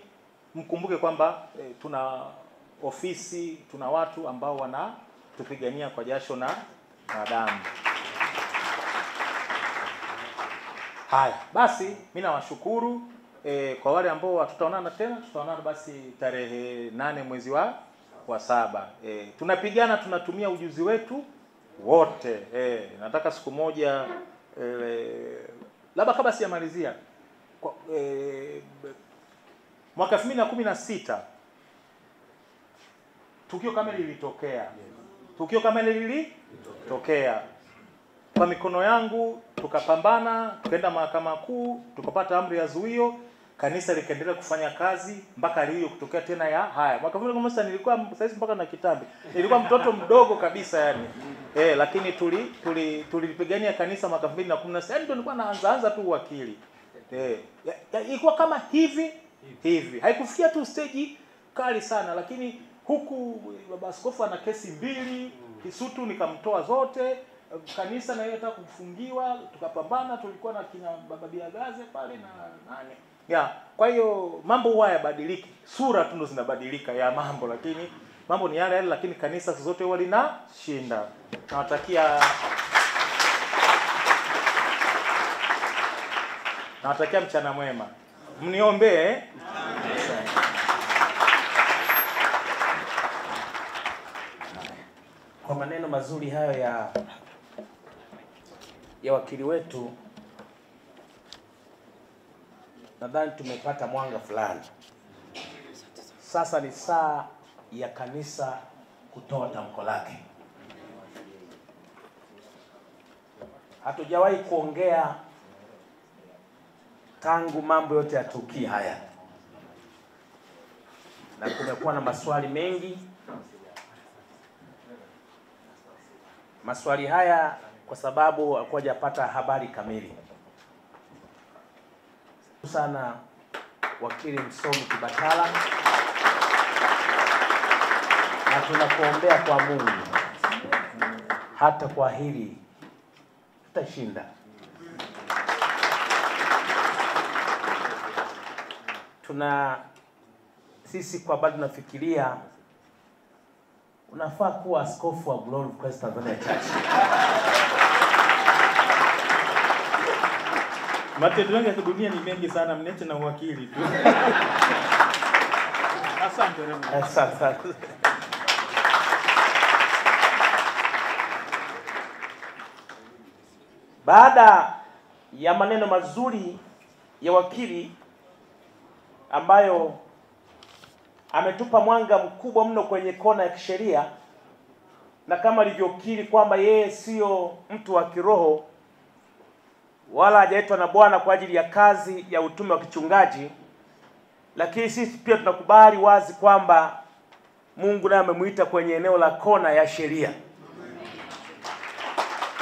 mkumbuke kwamba tuna ofisi, tuna watu ambao wanatupigania kwa jasho na damu. Haya, basi mimi nawashukuru. Kwa wale ambao tutaonana tena, tutaonana basi tarehe 8 mwezi wa 7. Tunapigana, tunatumia ujuzi wetu wote. Nataka siku moja labda kabla sijamalizia mwaka 2016 tukio kama lilitokea. Tukio kama lilitokea kwa mikono yangu, tukapambana, tukaenda mahakama kuu, tukapata amri ya zuio, kanisa likaendelea kufanya kazi mpaka leo kutokea tena haya. Mwaka 2016 nilikuwa saizi mpaka na kitambi. Nilikuwa mtoto mdogo kabisa yani. Lakini tulipigania kanisa mwaka 2016. Ndio nilikuwa naanza tu wakili. Ilikuwa kama hivi. Haikufikia tu stage kali sana, lakini huku baba askofu ana kesi 2, Kisutu nikamtoa zote. kanisa na yeye kufungiwa, tukapambana, tulikuwa na kina Baba Biagaze pale na nani. Kwa hiyo mambo huwa yabadiliki. Sura tu ndo zinabadilika ya mambo, lakini mambo ni yale yale, lakini kanisa zote huwa linashinda. Nawatakia mchana mwema. Mniombee. Kwa maneno mazuri hayo ya wakili wetu, nadhani tumepata mwanga fulani. Sasa ni saa ya kanisa kutoa tamko lake. Hatujawahi kuongea tangu mambo yote ya Turkia haya, na kumekuwa na maswali mengi. Maswali haya kwa sababu hakujapata habari kamili. Sana wakili msomi Kibatala, na tunakuombea kwa Mungu hata kwa hili tutashinda. Sisi kwa bado tunafikiria unafaa kuwa askofu wa Glory of Christ Tanzania Church. Matendo yangu ya dunia ni mengi sana, mniache na uwakili tu. Asante Remo. Asante. Baada ya maneno mazuri ya wakili ambayo ametupa mwanga mkubwa mno kwenye kona ya kisheria, na kama alivyokiri kwamba yeye sio mtu wa kiroho wala hajaitwa na Bwana kwa ajili ya kazi ya utume wa kichungaji, lakini sisi pia tunakubali wazi kwamba Mungu naye amemuita kwenye eneo la kona ya sheria,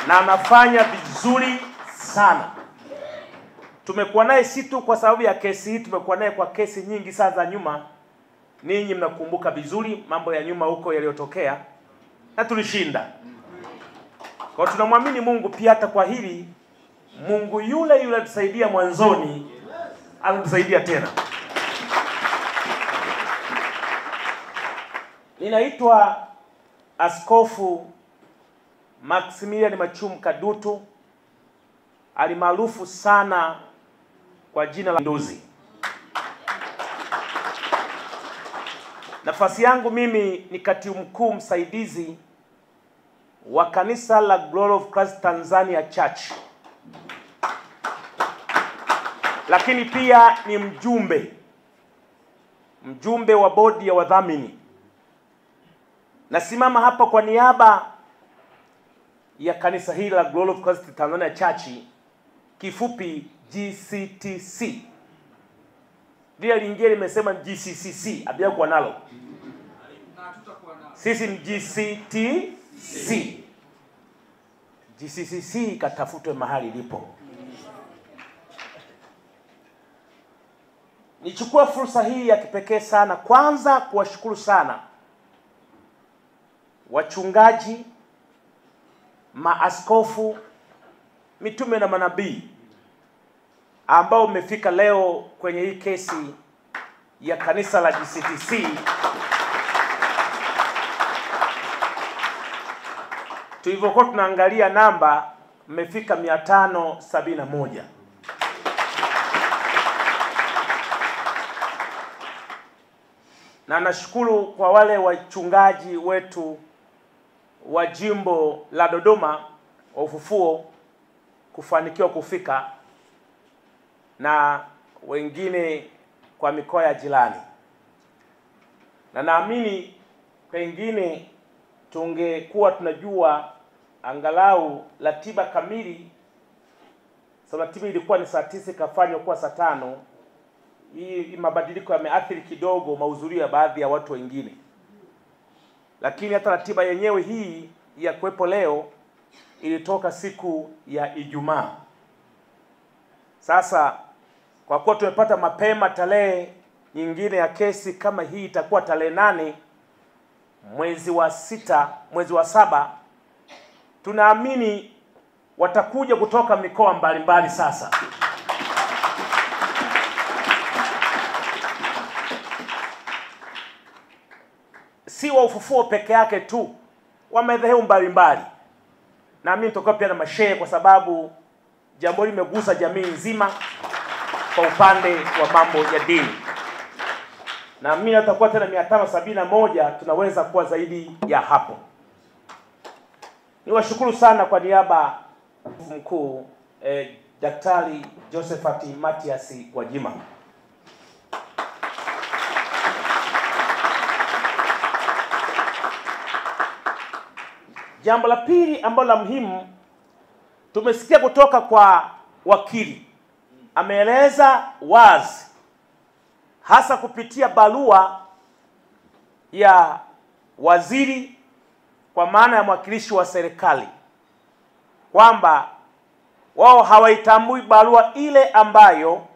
na anafanya vizuri sana. Tumekuwa naye si tu kwa sababu ya kesi hii, tumekuwa naye kwa kesi nyingi sana za nyuma. Ninyi mnakumbuka vizuri mambo ya nyuma huko yaliyotokea, na tulishinda. Kwa tunamwamini Mungu pia hata kwa hili. Mungu yule yule atusaidia mwanzoni, anatusaidia tena. Ninaitwa Askofu Maximilian Machumu Kadutu, alimaarufu sana kwa jina la Nduzi. Nafasi yangu mimi ni katibu mkuu msaidizi wa kanisa la Glory of Christ Tanzania Church, lakini pia ni mjumbe wa bodi ya wadhamini. Nasimama hapa kwa niaba ya kanisa hili la Glory of Christ Tanzania Church, kifupi GCTC. Dia lingine limesema GCCC, abia kwa nalo. Sisi ni GCTC. GCCC katafutwe mahali lipo. Nichukua fursa hii ya kipekee sana kwanza kuwashukuru sana wachungaji, maaskofu, mitume na manabii ambao umefika leo kwenye hii kesi ya kanisa la GCTC. Tulivyokuwa tunaangalia namba, mmefika 571. Na nashukuru kwa wale wachungaji wetu wa jimbo la Dodoma wa Ufufuo kufanikiwa kufika, na wengine kwa mikoa ya jirani. Na naamini pengine tungekuwa tunajua angalau ratiba kamili. Sababu ratiba ilikuwa ni saa 9 kafanywa kuwa saa 5. Hii mabadiliko yameathiri kidogo mahudhurio ya baadhi ya watu wengine. Lakini hata ratiba yenyewe hii ya kuwepo leo ilitoka siku ya Ijumaa. Sasa kwa kuwa tumepata mapema tarehe nyingine ya kesi kama hii, itakuwa tarehe 8 mwezi wa 7, tunaamini watakuja kutoka mikoa mbalimbali. Sasa si wa Ufufuo peke yake tu, wa madhehebu mbalimbali. Naamini tutakuwa pia na mashehe, kwa sababu jambo hili limegusa jamii nzima kwa upande wa mambo ya dini. Naamini tutakuwa tena 571, tunaweza kuwa zaidi ya hapo. Niwashukuru sana kwa niaba mkuu Daktari Josephat Mathias Gwajima. Jambo la pili ambalo la muhimu, tumesikia kutoka kwa wakili, ameeleza wazi hasa kupitia barua ya waziri kwa maana ya mwakilishi wa serikali kwamba wao hawaitambui barua ile ambayo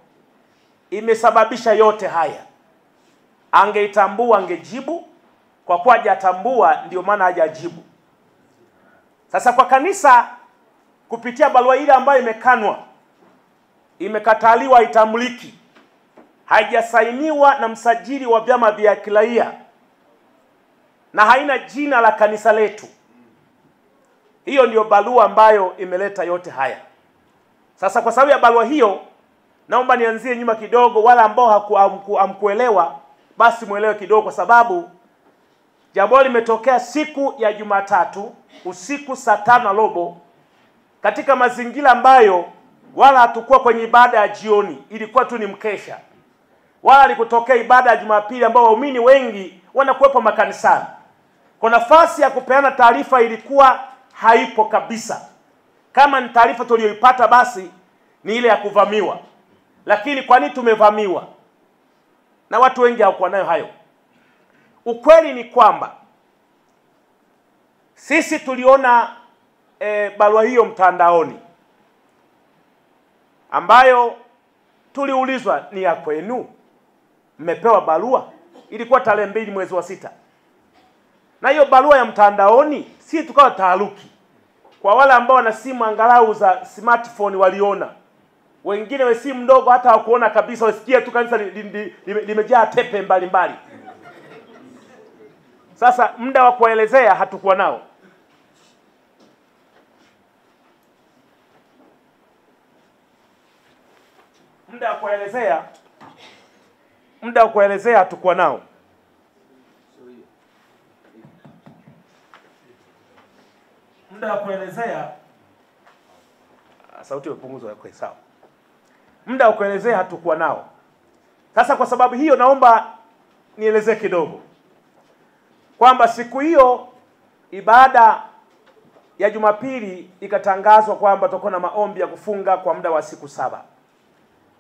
imesababisha yote haya. Angeitambua angejibu, kwa kuwa hajatambua ndio maana hajajibu. Sasa kwa kanisa kupitia barua ile ambayo imekanwa, imekataliwa, haitambuliki, haijasainiwa na msajili wa vyama vya kiraia na haina jina la kanisa letu, hiyo ndio barua ambayo imeleta yote haya. Sasa kwa sababu ya barua hiyo, naomba nianzie nyuma kidogo. Wala ambao hamkuelewa basi muelewe kidogo, kwa sababu jambo limetokea siku ya Jumatatu usiku saa 5:15 katika mazingira ambayo wala hatukuwa kwenye ibada ya jioni, ilikuwa tu ni mkesha. Wala alikutokea ibada ya Jumapili ambao waumini wengi wanakuwepo makanisani. Kwa nafasi ya kupeana taarifa ilikuwa haipo kabisa. Kama ni taarifa tuliyoipata basi ni ile ya kuvamiwa. Lakini kwa nini tumevamiwa? Na watu wengi hawakuwa nayo hayo. Ukweli ni kwamba sisi tuliona barua hiyo mtandaoni ambayo tuliulizwa, ni ya kwenu? Mmepewa barua? Ilikuwa tarehe 2 mwezi wa 6. Na hiyo barua ya mtandaoni si tukawa taharuki. Kwa wale ambao wana simu angalau za smartphone waliona. Wengine wa simu ndogo hata hawakuona kabisa, wasikia tu kanisa limejaa tepe mbalimbali. Sasa muda wa kuelezea hatukuwa nao. Muda wa kuelezea hatukuwa nao. Muda wa kuelezea sauti imepunguzwa kwa sawa. Muda wa kuelezea hatukuwa nao. Sasa kwa sababu hiyo naomba nielezee kidogo kwamba siku hiyo ibada ya Jumapili ikatangazwa kwamba tutakuwa na maombi ya kufunga kwa muda wa siku 7.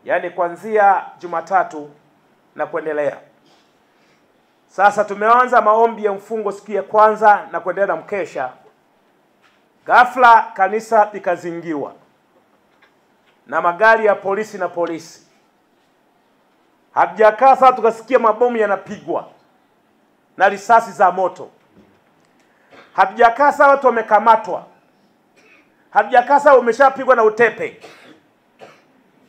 Yaani kuanzia Jumatatu na kuendelea. Sasa tumeanza maombi ya mfungo siku ya kwanza na kuendelea na mkesha. Ghafla kanisa likazingiwa na magari ya polisi na polisi. Hatujakaa sasa tukasikia mabomu yanapigwa na risasi za moto. Hatujakaa sasa watu wamekamatwa. Hatujakaa sasa wameshapigwa na utepe.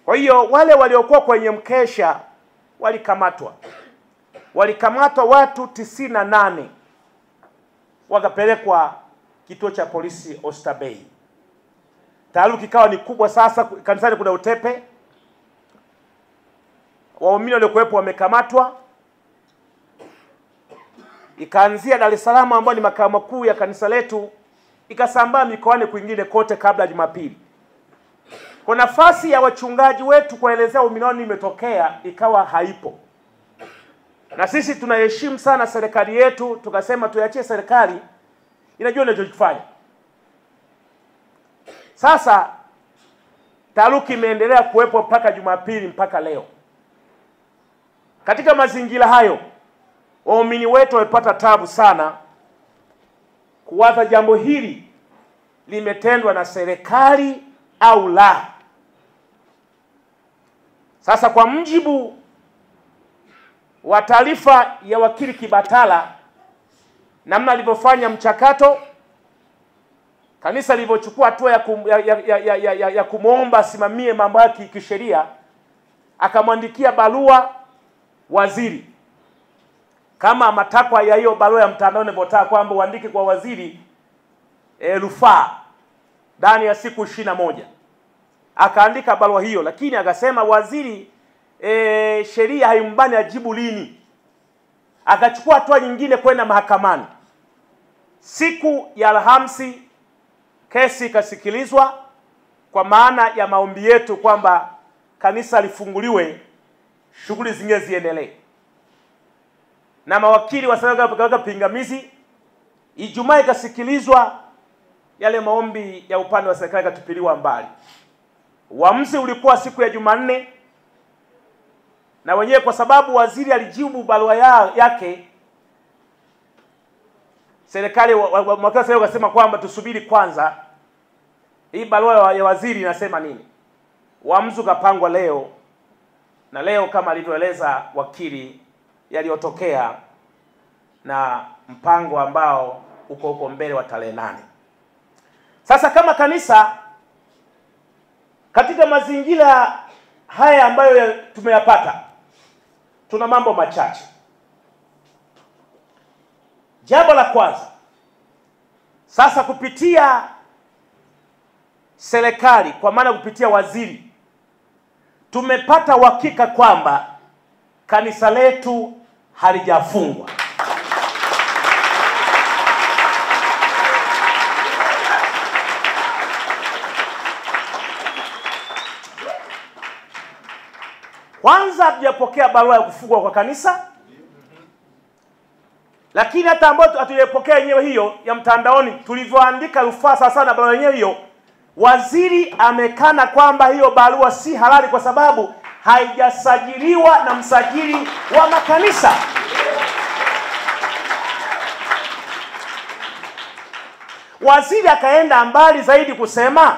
Kwa hiyo wale waliokuwa kwenye mkesha walikamatwa. Walikamatwa watu 98. Wakapelekwa kituo cha polisi Oysterbay. Taharuki ikawa ni kubwa sasa, kanisani kuna utepe. Waumini waliokuwepo wamekamatwa. Ikaanzia Dar es Salaam ambayo ni makao makuu ya kanisa letu, ikasambaa mikoani kwingine kote kabla ya Jumapili. Kwa nafasi ya wachungaji wetu kuelezea uminoni imetokea ikawa haipo. Na sisi tunaheshimu sana serikali yetu, tukasema tuiachie serikali inajua inachofanya. Sasa taharuki imeendelea kuwepo mpaka Jumapili mpaka leo. Katika mazingira hayo, waumini wetu wamepata tabu sana kuwaza jambo hili limetendwa na serikali au la. Sasa kwa mjibu wa taarifa ya wakili Kibatala, namna alivyofanya mchakato, kanisa lilivyochukua hatua ya kumwomba asimamie mambo yake kisheria, akamwandikia barua waziri, kama matakwa ya hiyo barua ya mtandao inavyotaka kwamba uandike kwa waziri rufaa ndani ya siku 21. Akaandika barua hiyo, lakini akasema waziri sheria haimbani ajibu lini. Akachukua hatua nyingine kwenda mahakamani. Siku ya Alhamisi kesi ikasikilizwa kwa maana ya maombi yetu kwamba kanisa lifunguliwe, shughuli zingine ziendelee. Na mawakili wa serikali wakaweka pingamizi. Ijumaa ikasikilizwa, yale maombi ya upande wa serikali katupiliwa mbali. Uamuzi ulikuwa siku ya Jumanne, na wenyewe kwa sababu waziri alijibu barua yake, serikali wakasema kwamba tusubiri kwanza hii barua ya waziri inasema nini. Uamuzi ukapangwa leo, na leo kama alivyoeleza wakili yaliyotokea na mpango ambao uko mbele wa tarehe 8. Sasa kama kanisa katika mazingira haya ambayo tumeyapata, tuna mambo machache. Jambo la kwanza, sasa kupitia serikali, kwa maana kupitia waziri, tumepata uhakika kwamba kanisa letu halijafungwa. Kwanza hatujapokea barua ya kufungwa kwa kanisa, lakini hata ambayo hatujapokea yenyewe hiyo ya mtandaoni, tulivyoandika rufaa sasa na barua yenyewe hiyo, waziri amekana kwamba hiyo barua si halali kwa sababu haijasajiliwa na msajili wa makanisa. Waziri akaenda mbali zaidi kusema,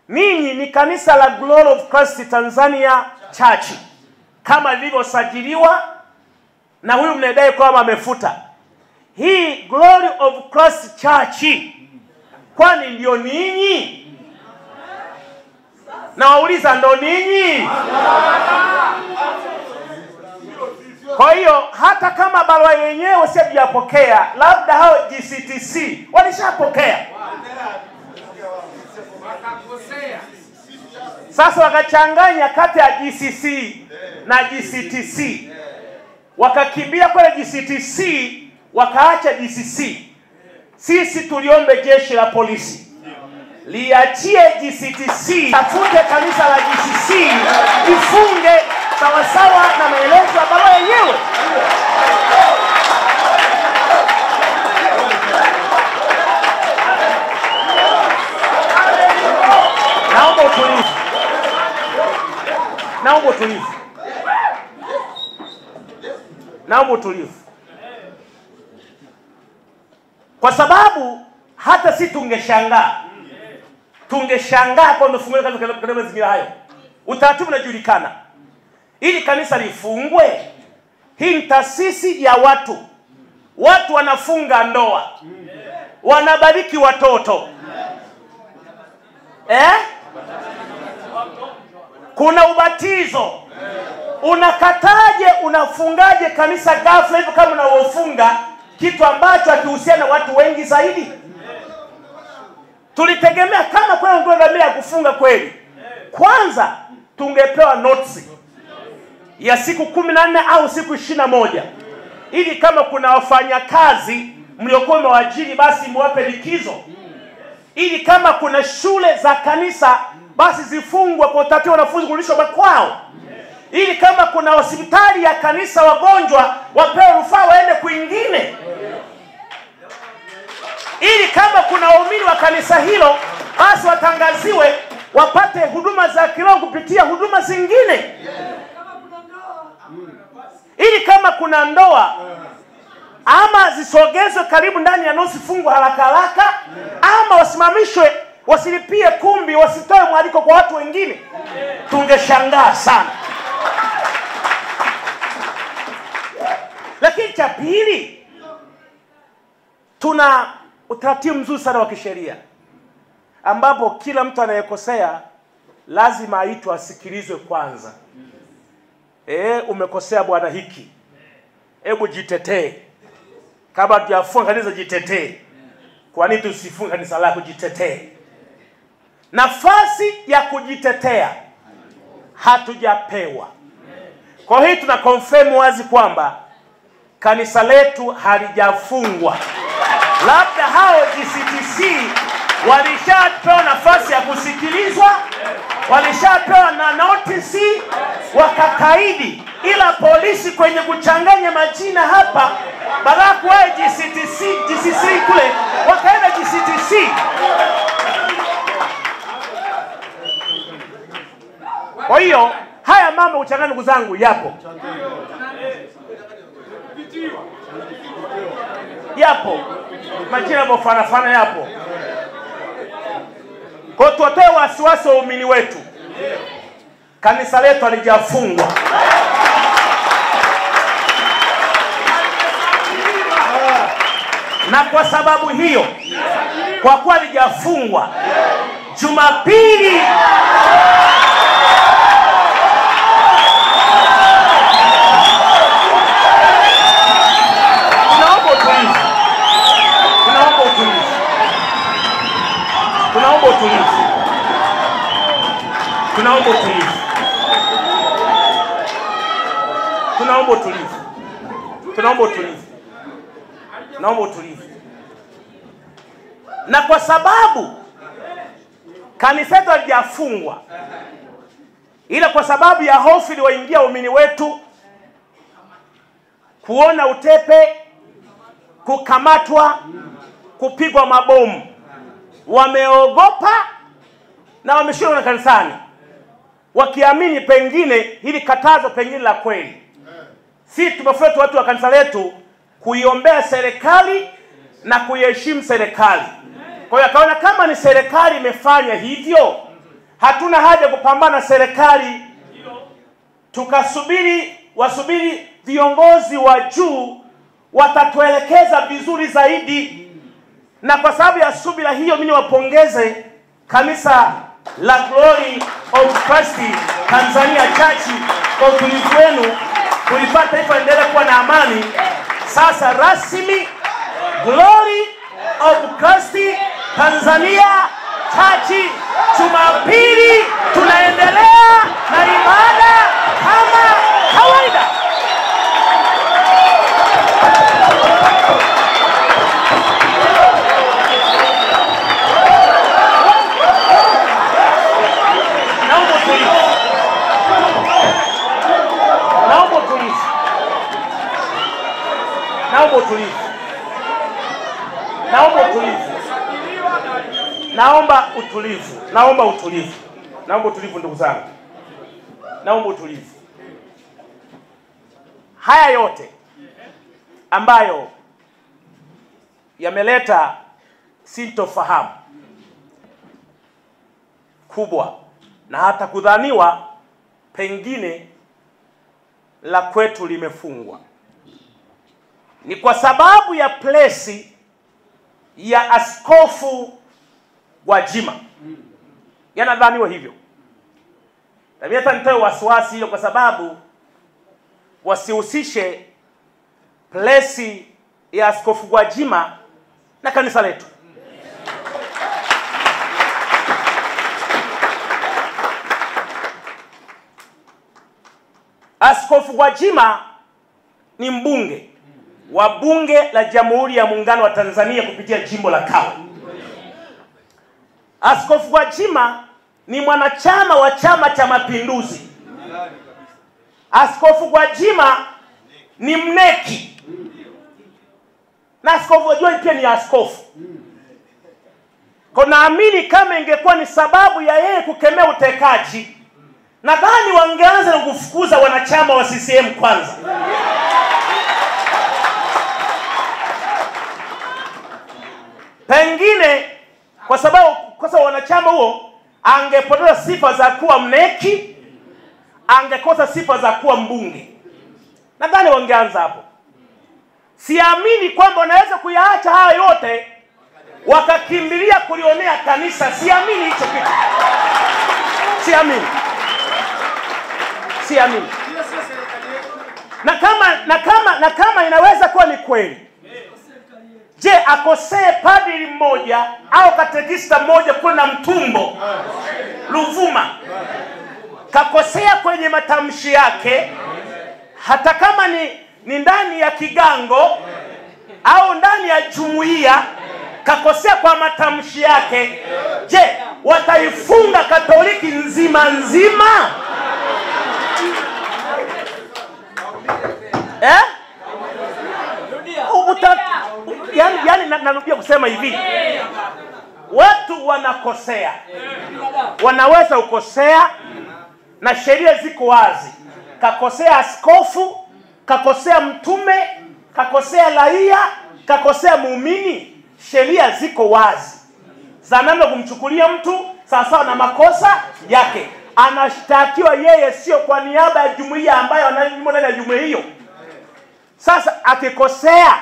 ninyi ni kanisa la Glory of Christ Tanzania Church kama lilivyosajiliwa, na huyu mnadai kwamba amefuta. Hii Glory of Christ Church kwani ndio ninyi? Na wauliza ndo ninyi? Kwa hiyo hata kama barua yenyewe sijapokea, labda hao GCTC walishapokea. Sasa wakachanganya kati ya GCC na GCTC. Wakakimbia kwa GCTC, wakaacha GCC. Sisi tuliombe jeshi la polisi liachie GCTC, tafute kanisa la GCC ifunge sawasawa na maelezo ya barua yenyewe. Naomba utulivu. Naomba utulivu. Naomba utulivu. Kwa sababu hata si tungeshangaa kwa mfunguliwa katika mazingira hayo. Utaratibu unajulikana. Ili kanisa lifungwe, hii ni taasisi ya watu. Watu wanafunga ndoa, wanabariki watoto. Kuna ubatizo. Unakataje, unafungaje kanisa ghafla hivyo kama unaofunga kitu ambacho hakihusiana na watu wengi zaidi? Tulitegemea kama kweli ungekuwa ya kufunga kweli, kwanza tungepewa notice ya siku 14 au siku 21, ili kama kuna wafanyakazi mliokuwa mwaajiri basi muwape likizo, ili kama kuna shule za kanisa basi zifungwe kwa utaratibu wanafunzi kurudishwa makwao, ili kama kuna hospitali ya kanisa wagonjwa wapewe rufaa waende kwingine, ili kama kuna waumini wa kanisa hilo basi watangaziwe wapate huduma za kiroho kupitia huduma zingine, ili kama kuna ndoa ama zisogezwe karibu ndani ya nusu fungu haraka, ama wasimamishwe, wasilipie kumbi, wasitoe mwaliko kwa watu wengine. Tungeshangaa sana. Lakini cha pili, tuna utaratibu mzuri sana wa kisheria. ambapo kila mtu anayekosea lazima aitwe asikilizwe kwanza. Umekosea bwana hiki, hebu jitetee. Kabla tujafunga kanisa, jitetee. Kwa nini tusifunge kanisa lako? Jitetee. Nafasi ya kujitetea hatujapewa. Kwa hiyo tuna confirm wazi kwamba kanisa letu halijafungwa. Labda hao GCTC walishapewa nafasi ya kusikilizwa, walishapewa na notice wakakaidi, ila polisi kwenye kuchanganya majina hapa, badala kuwa GCTC kule wakaenda GCTC. Kwa hiyo haya mambo kuchanganya, ndugu zangu, yapo. Majina yanafanana yapo. Kwa tutoe wasiwasi wa waumini wetu. Kanisa letu halijafungwa. Na kwa sababu hiyo, kwa kuwa halijafungwa, Jumapili Tunaomba utulivu. Na kwa sababu kanisa letu halijafungwa, ila kwa sababu ya hofu iliyoingia waumini wetu kuona utepe, kukamatwa, kupigwa mabomu, wameogopa na wameshinda na kanisani, wakiamini pengine hili katazo pengine la kweli. Sisi tumefuata watu wa kanisa letu kuiombea serikali na kuiheshimu serikali. Kwa hiyo akaona kama ni serikali imefanya hivyo, hatuna haja kupambana na serikali, wasubiri viongozi wa juu watatuelekeza vizuri zaidi. Na kwa sababu ya subira hiyo, mimi wapongeze kanisa la Glory of Christ Tanzania Church kwa utulivu wenu kulipata taifa endelee kuwa na amani. Sasa rasmi Glory of Christ Tanzania Church, Jumapili tunaendelea na ibada kama kawaida. Naomba utulivu ndugu zangu. Naomba utulivu. Haya yote ambayo yameleta sintofahamu kubwa na hata kudhaniwa pengine la kwetu limefungwa, ni kwa sababu ya plesi ya Askofu Gwajima. Yanadhaniwa hivyo. Na mimi hata nitoe wasiwasi hilo, kwa sababu wasihusishe plesi ya Askofu Gwajima na kanisa letu. Askofu Gwajima ni mbunge wa Bunge la Jamhuri ya Muungano wa Tanzania kupitia jimbo la Kawe. Askofu Gwajima ni mwanachama wa Chama cha Mapinduzi. Askofu Gwajima ni mneki. Na Askofu Gwajima pia ni askofu. Kwa naamini kama ingekuwa ni sababu ya yeye kukemea utekaji, nadhani wangeanza na kufukuza wanachama wa CCM kwanza. Pengine kwa sababu wanachama huo angepoteza sifa za kuwa mneki, angekosa sifa za kuwa mbunge. Nadhani wangeanza hapo. Siamini kwamba wanaweza kuyaacha haya yote wakakimbilia kulionea kanisa. Siamini hicho kitu. Siamini. Na kama inaweza kuwa ni kweli, je, akosee padri mmoja au katekista mmoja kuna Mtumbo, Ruvuma, kakosea kwenye matamshi yake, hata kama ni ndani ya kigango au ndani ya jumuiya, kakosea kwa matamshi yake, je, wataifunga Katoliki nzima? Yani narudia kusema hivi, watu wanakosea, wanaweza ukosea, na sheria ziko wazi. Kakosea askofu, kakosea mtume, kakosea raia, kakosea muumini, sheria ziko wazi za namna kumchukulia mtu sawasawa na makosa yake. Anashtakiwa yeye, sio kwa niaba ya jumuiya ambayo anayumo ndani ya jumuiya hiyo. Sasa akikosea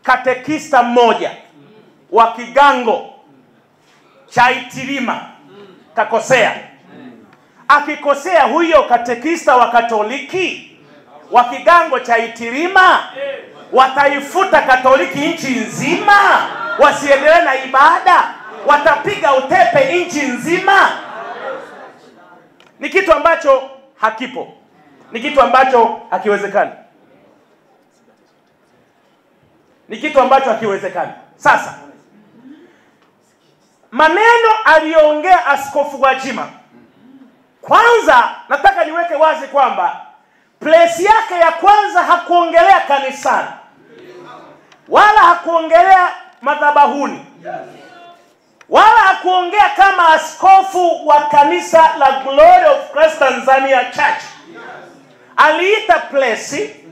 katekista mmoja wa kigango cha Itilima, kakosea. Akikosea huyo katekista wa Katoliki wa kigango cha Itilima, wataifuta Katoliki nchi nzima, wasiendelee na ibada, watapiga utepe nchi nzima. Ni kitu ambacho hakipo, ni kitu ambacho hakiwezekani, ni kitu ambacho hakiwezekani. Sasa maneno aliyoongea Askofu Gwajima, kwanza nataka niweke wazi kwamba place yake ya kwanza hakuongelea kanisani, wala hakuongelea madhabahuni, wala hakuongea kama askofu wa kanisa la Glory of Christ Tanzania Church. Aliita place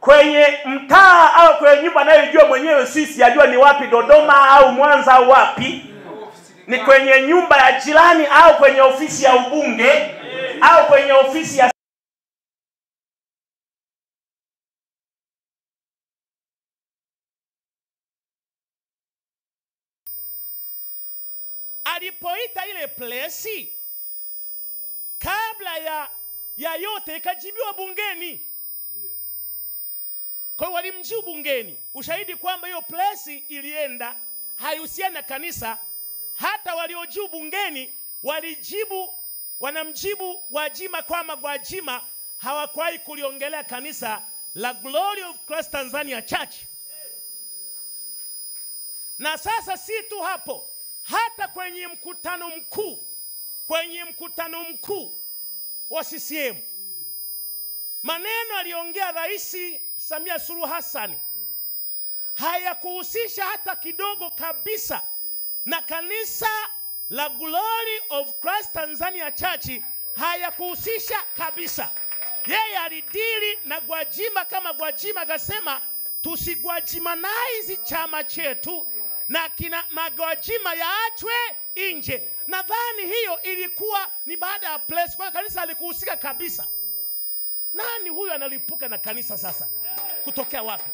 kwenye mtaa au kwenye nyumba anayojua mwenyewe, sisi ajua ni wapi, Dodoma au Mwanza au wapi, ni kwenye nyumba ya jirani au kwenye ofisi ya ubunge au kwenye ofisi ya alipoita ile place, kabla ya yote ikajibiwa bungeni. Kwa hiyo walimjibu bungeni, ushahidi kwamba hiyo place ilienda haihusiani na kanisa. Hata waliojibu bungeni wanamjibu Gwajima kwamba Gwajima hawakuwahi kuliongelea kanisa la Glory of Christ Tanzania Church. Na sasa si tu hapo, hata kwenye mkutano mkuu wa CCM, maneno aliongea Rais Samia Suluhu Hassan hayakuhusisha hata kidogo kabisa na kanisa la Glory of Christ Tanzania Church, hayakuhusisha kabisa. Yeye alidili na Gwajima kama Gwajima akasema tusigwajimanize chama chetu na kina Gwajima yaachwe nje. Nadhani hiyo ilikuwa ni baada ya place, kwa kanisa alikuhusika kabisa. Nani huyu analipuka na kanisa sasa? Kutokea wapi?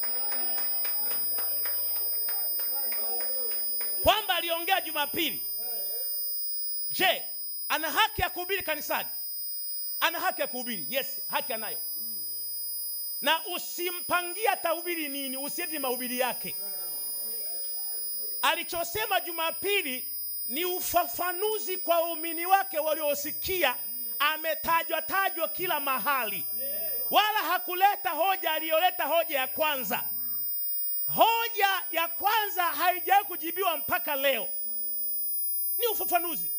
Kwamba aliongea Jumapili. Je, ana haki ya kuhubiri kanisani? Ana haki ya kuhubiri. Yes, haki anayo. Na usimpangia tahubiri nini, usiende mahubiri yake. Alichosema Jumapili ni ufafanuzi kwa waumini wake waliosikia. Ametajwa kila mahali, wala hakuleta hoja aliyoleta hoja ya kwanza. Hoja ya kwanza haijawahi kujibiwa mpaka leo, ni ufafanuzi.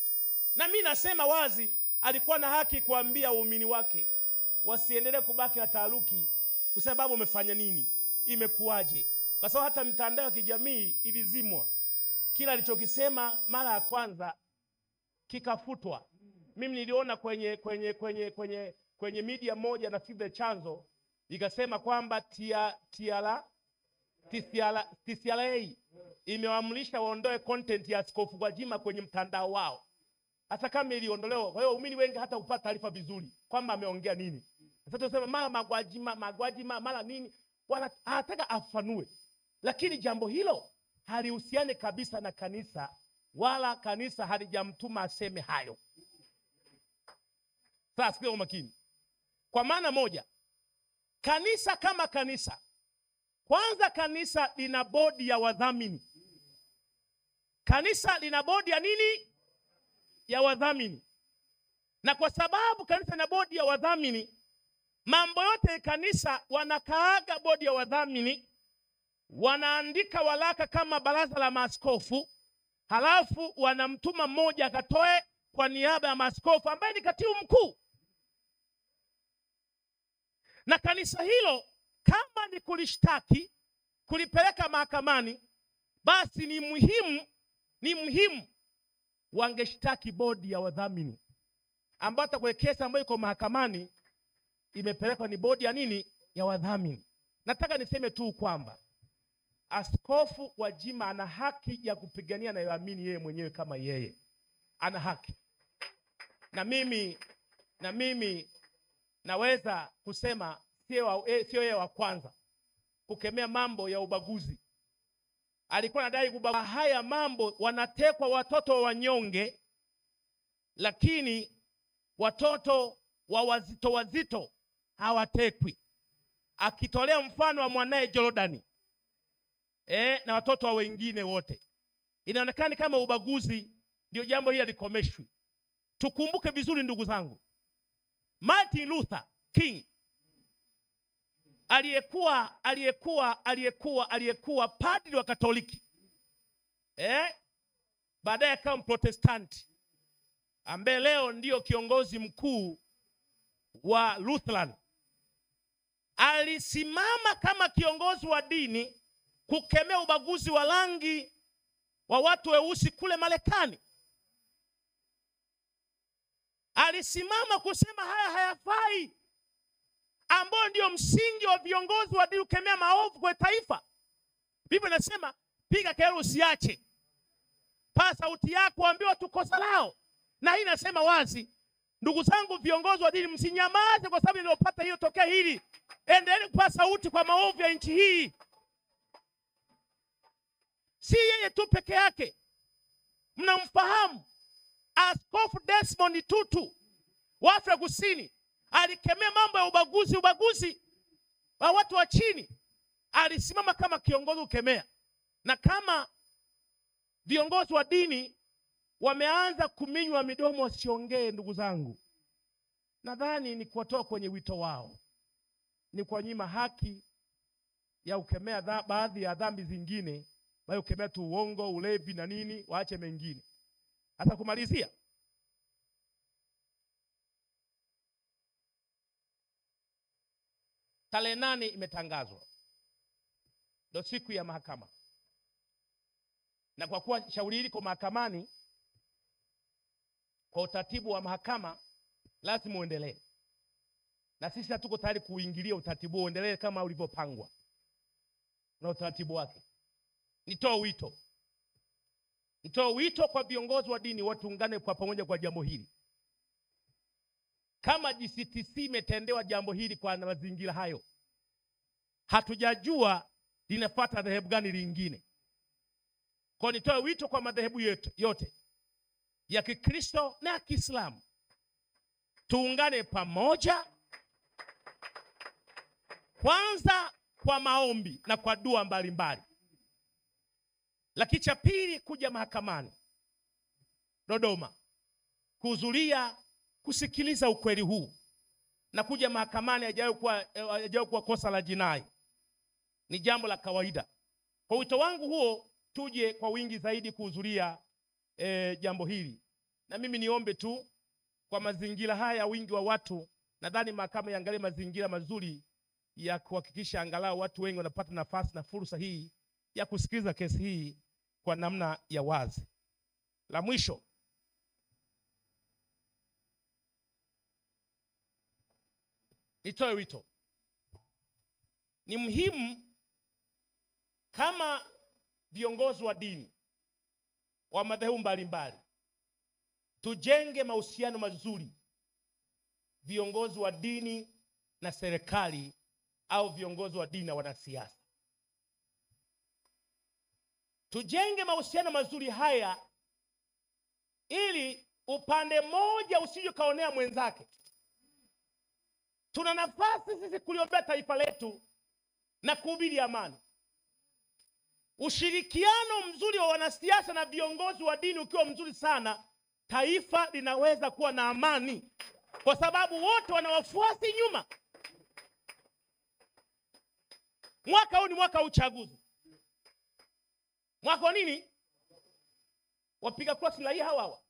Na mimi nasema wazi, alikuwa na haki kuambia waumini wake wasiendelee kubaki na taharuki kwa sababu umefanya nini, imekuwaje. Kwa sababu hata mitandao ya kijamii ilizimwa, kila alichokisema mara ya kwanza kikafutwa. Mimi niliona kwenye media moja na Fibe Chanzo ikasema kwamba TCRA imewaamrisha waondoe content ya Askofu Gwajima kwenye mtandao wao. Hata kama iliondolewa, kwa hiyo waumini wengi hata upata taarifa vizuri kwamba ameongea nini. Sasa tunasema mara Magwajima mara nini, wala anataka afanue. Lakini jambo hilo halihusiani kabisa na kanisa, wala kanisa halijamtuma aseme hayo. Sasa sikia umakini. Kwa maana moja, kanisa kama kanisa, kwanza kanisa lina bodi ya wadhamini. Kanisa lina bodi ya nini? Ya wadhamini. Na kwa sababu kanisa lina bodi ya wadhamini, mambo yote ya kanisa wanakaaga bodi ya wadhamini, wanaandika waraka kama baraza la maaskofu, halafu wanamtuma mmoja akatoe kwa niaba ya maaskofu ambaye ni katibu mkuu. Na kanisa hilo kama ni kulishtaki, kulipeleka mahakamani, basi ni muhimu wangeshtaki bodi ya wadhamini, ambayo hata kwa kesi ambayo iko mahakamani imepelekwa ni bodi ya nini? Ya wadhamini. Nataka niseme tu kwamba Askofu Gwajima ana haki ya kupigania na yaamini yeye mwenyewe kama yeye. Ana haki. Na mimi naweza kusema sio yeye wa kwanza kukemea mambo ya ubaguzi. Alikuwa anadai kubaguzi. Haya mambo wanatekwa watoto wa wanyonge, lakini watoto wa wazito hawatekwi. Akitolea mfano wa mwanae Jordani na watoto wa wengine wote. Inaonekana kama ubaguzi ndio jambo hili likomeshwi. Tukumbuke vizuri ndugu zangu, Martin Luther King aliyekuwa padri wa Katoliki, baadaye akawa Protestanti, ambaye leo ndio kiongozi mkuu wa Lutheran, alisimama kama kiongozi wa dini kukemea ubaguzi wa rangi wa watu weusi kule Marekani. Alisimama kusema haya hayafai, ambao ndio msingi wa viongozi wa dini kukemea maovu kwa taifa. Biblia inasema piga kelele usiache, paza sauti yako, ambia watu kosa lao. Na hii inasema wazi, ndugu zangu viongozi wa dini, msinyamaze kwa sababu nilopata hiyo tokea hili. Endeleeni kupaza sauti kwa maovu ya nchi hii. Si yeye tu peke yake. Mnamfahamu Askofu Desmond Tutu wa Afrika Kusini, alikemea mambo ya ubaguzi wa watu wa chini. Alisimama kama kiongozi kukemea. Na kama viongozi wa dini wameanza kuminywa midomo wasiongee, ndugu zangu, nadhani ni kuwatoa kwenye wito wao, ni kuwanyima haki ya kukemea baadhi ya dhambi zingine, bali kukemea tu uongo, ulevi na nini, waache mengine. Hata kumalizia, tarehe 8 imetangazwa ndio siku ya mahakama, na kwa kuwa shauri hili liko mahakamani, kwa utaratibu wa mahakama lazima uendelee, na sisi hatuko tayari kuingilia utaratibu uendelee kama ulivyopangwa na utaratibu wake. Nitoa wito kwa viongozi wa dini, watuungane kwa pamoja kwa jambo hili. Kama GCTC imetendewa jambo hili kwa mazingira hayo, hatujajua linafuata dhehebu gani lingine. Kwa nitoa wito kwa madhehebu yote ya Kikristo na ya Kiislamu, tuungane pamoja, kwanza kwa maombi na kwa dua mbalimbali. Lakini cha pili, kuja mahakamani Dodoma kuhudhuria kusikiliza ukweli huu, na kuja mahakamani hajawahi kuwa kosa la jinai, ni jambo la kawaida. Kwa wito wangu huo, tuje kwa wingi zaidi kuhudhuria jambo hili. Na mimi niombe tu kwa mazingira haya, wingi wa watu, nadhani mahakama iangalie mazingira mazuri ya kuhakikisha angalau watu wengi wanapata nafasi na fursa hii ya kusikiliza kesi hii kwa namna ya wazi. La mwisho, nitoe wito. Ni muhimu kama viongozi wa dini wa madhehebu mbalimbali tujenge mahusiano mazuri, viongozi wa dini na serikali, au viongozi wa dini na wanasiasa. Tujenge mahusiano mazuri haya ili upande mmoja usije kaonea mwenzake. Tuna nafasi sisi kuliombea taifa letu na kuhubiri amani. Ushirikiano mzuri wa wanasiasa na viongozi wa dini ukiwa mzuri sana, taifa linaweza kuwa na amani, kwa sababu wote wana wafuasi nyuma. Mwaka huu ni mwaka wa uchaguzi. Mwaka wa nini? Wapiga kura si raia hawa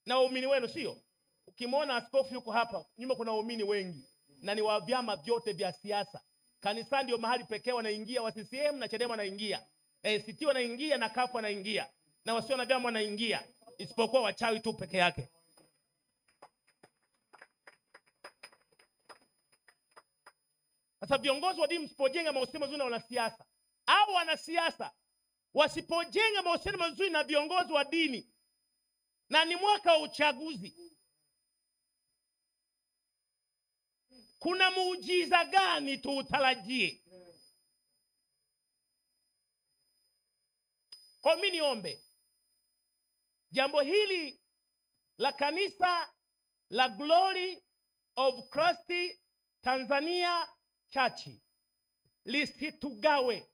na waumini wenu, sio? Ukimwona askofu yuko hapa nyuma, kuna waumini wengi na ni wa vyama vyote vya siasa. Kanisa ndio mahali pekee wanaingia wa CCM na Chadema wanaingia, ACT wanaingia na CUF wanaingia, na wasio na vyama wanaingia, isipokuwa wachawi tu peke yake. Sasa viongozi wa dini msipojenga mahusiano mazuri na wanasiasa, au wanasiasa wasipojenga mahusiano mazuri na viongozi wa dini, na ni mwaka wa uchaguzi, kuna muujiza gani tuutarajie? Kwa mimi niombe jambo hili la kanisa la Glory of Christ Tanzania Church lisitugawe.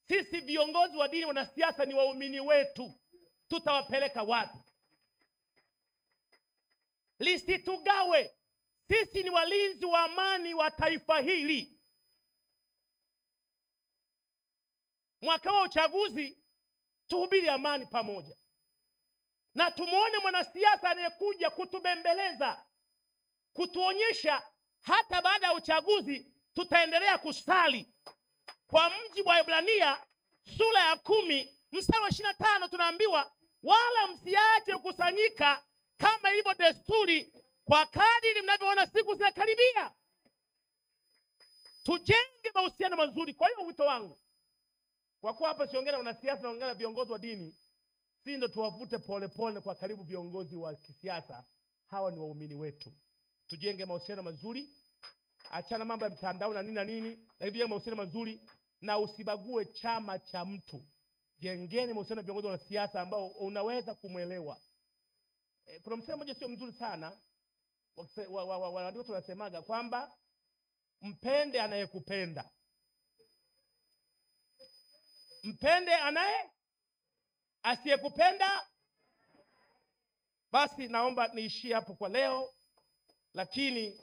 Sisi viongozi wa dini, wanasiasa ni waumini wetu, tutawapeleka wapi? Lisitugawe. Sisi ni walinzi wa amani wa taifa hili. Mwaka wa uchaguzi tuhubiri amani pamoja, na tumuone mwanasiasa anayekuja kutubembeleza, kutuonyesha hata baada ya uchaguzi tutaendelea kusali. Kwa mjibu wa Ibrania sura ya 10 mstari wa 25 tunaambiwa, wala msiache kukusanyika kama ilivyo desturi, kwa kadiri mnavyoona siku zinakaribia. Tujenge mahusiano mazuri. Kwa hiyo wito wangu, kwa kuwa hapa siongea na wanasiasa, naongea na viongozi wa dini, si ndio tuwavute polepole kwa karibu viongozi wa kisiasa. Hawa ni waumini wetu. Tujenge mahusiano mazuri, achana mambo ya mtandao na nini na nini, na hivyo mahusiano mazuri, na usibague chama cha mtu. Jengeni mahusiano na viongozi wa siasa ambao unaweza kumwelewa. Kuna msemo mmoja sio mzuri sana, wanaandiko tunasemaga kwamba mpende anayekupenda, mpende asiyekupenda. Basi naomba niishie hapo kwa leo, lakini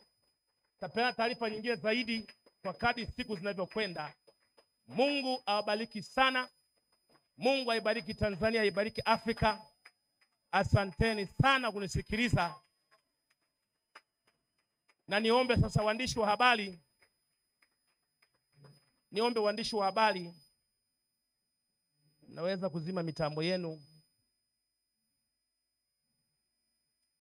tapeana taarifa nyingine zaidi kwa kadri siku zinavyokwenda. Mungu awabariki sana. Mungu aibariki Tanzania, aibariki Afrika. Asanteni sana kunisikiliza. Na niombe sasa waandishi wa habari, naweza kuzima mitambo yenu.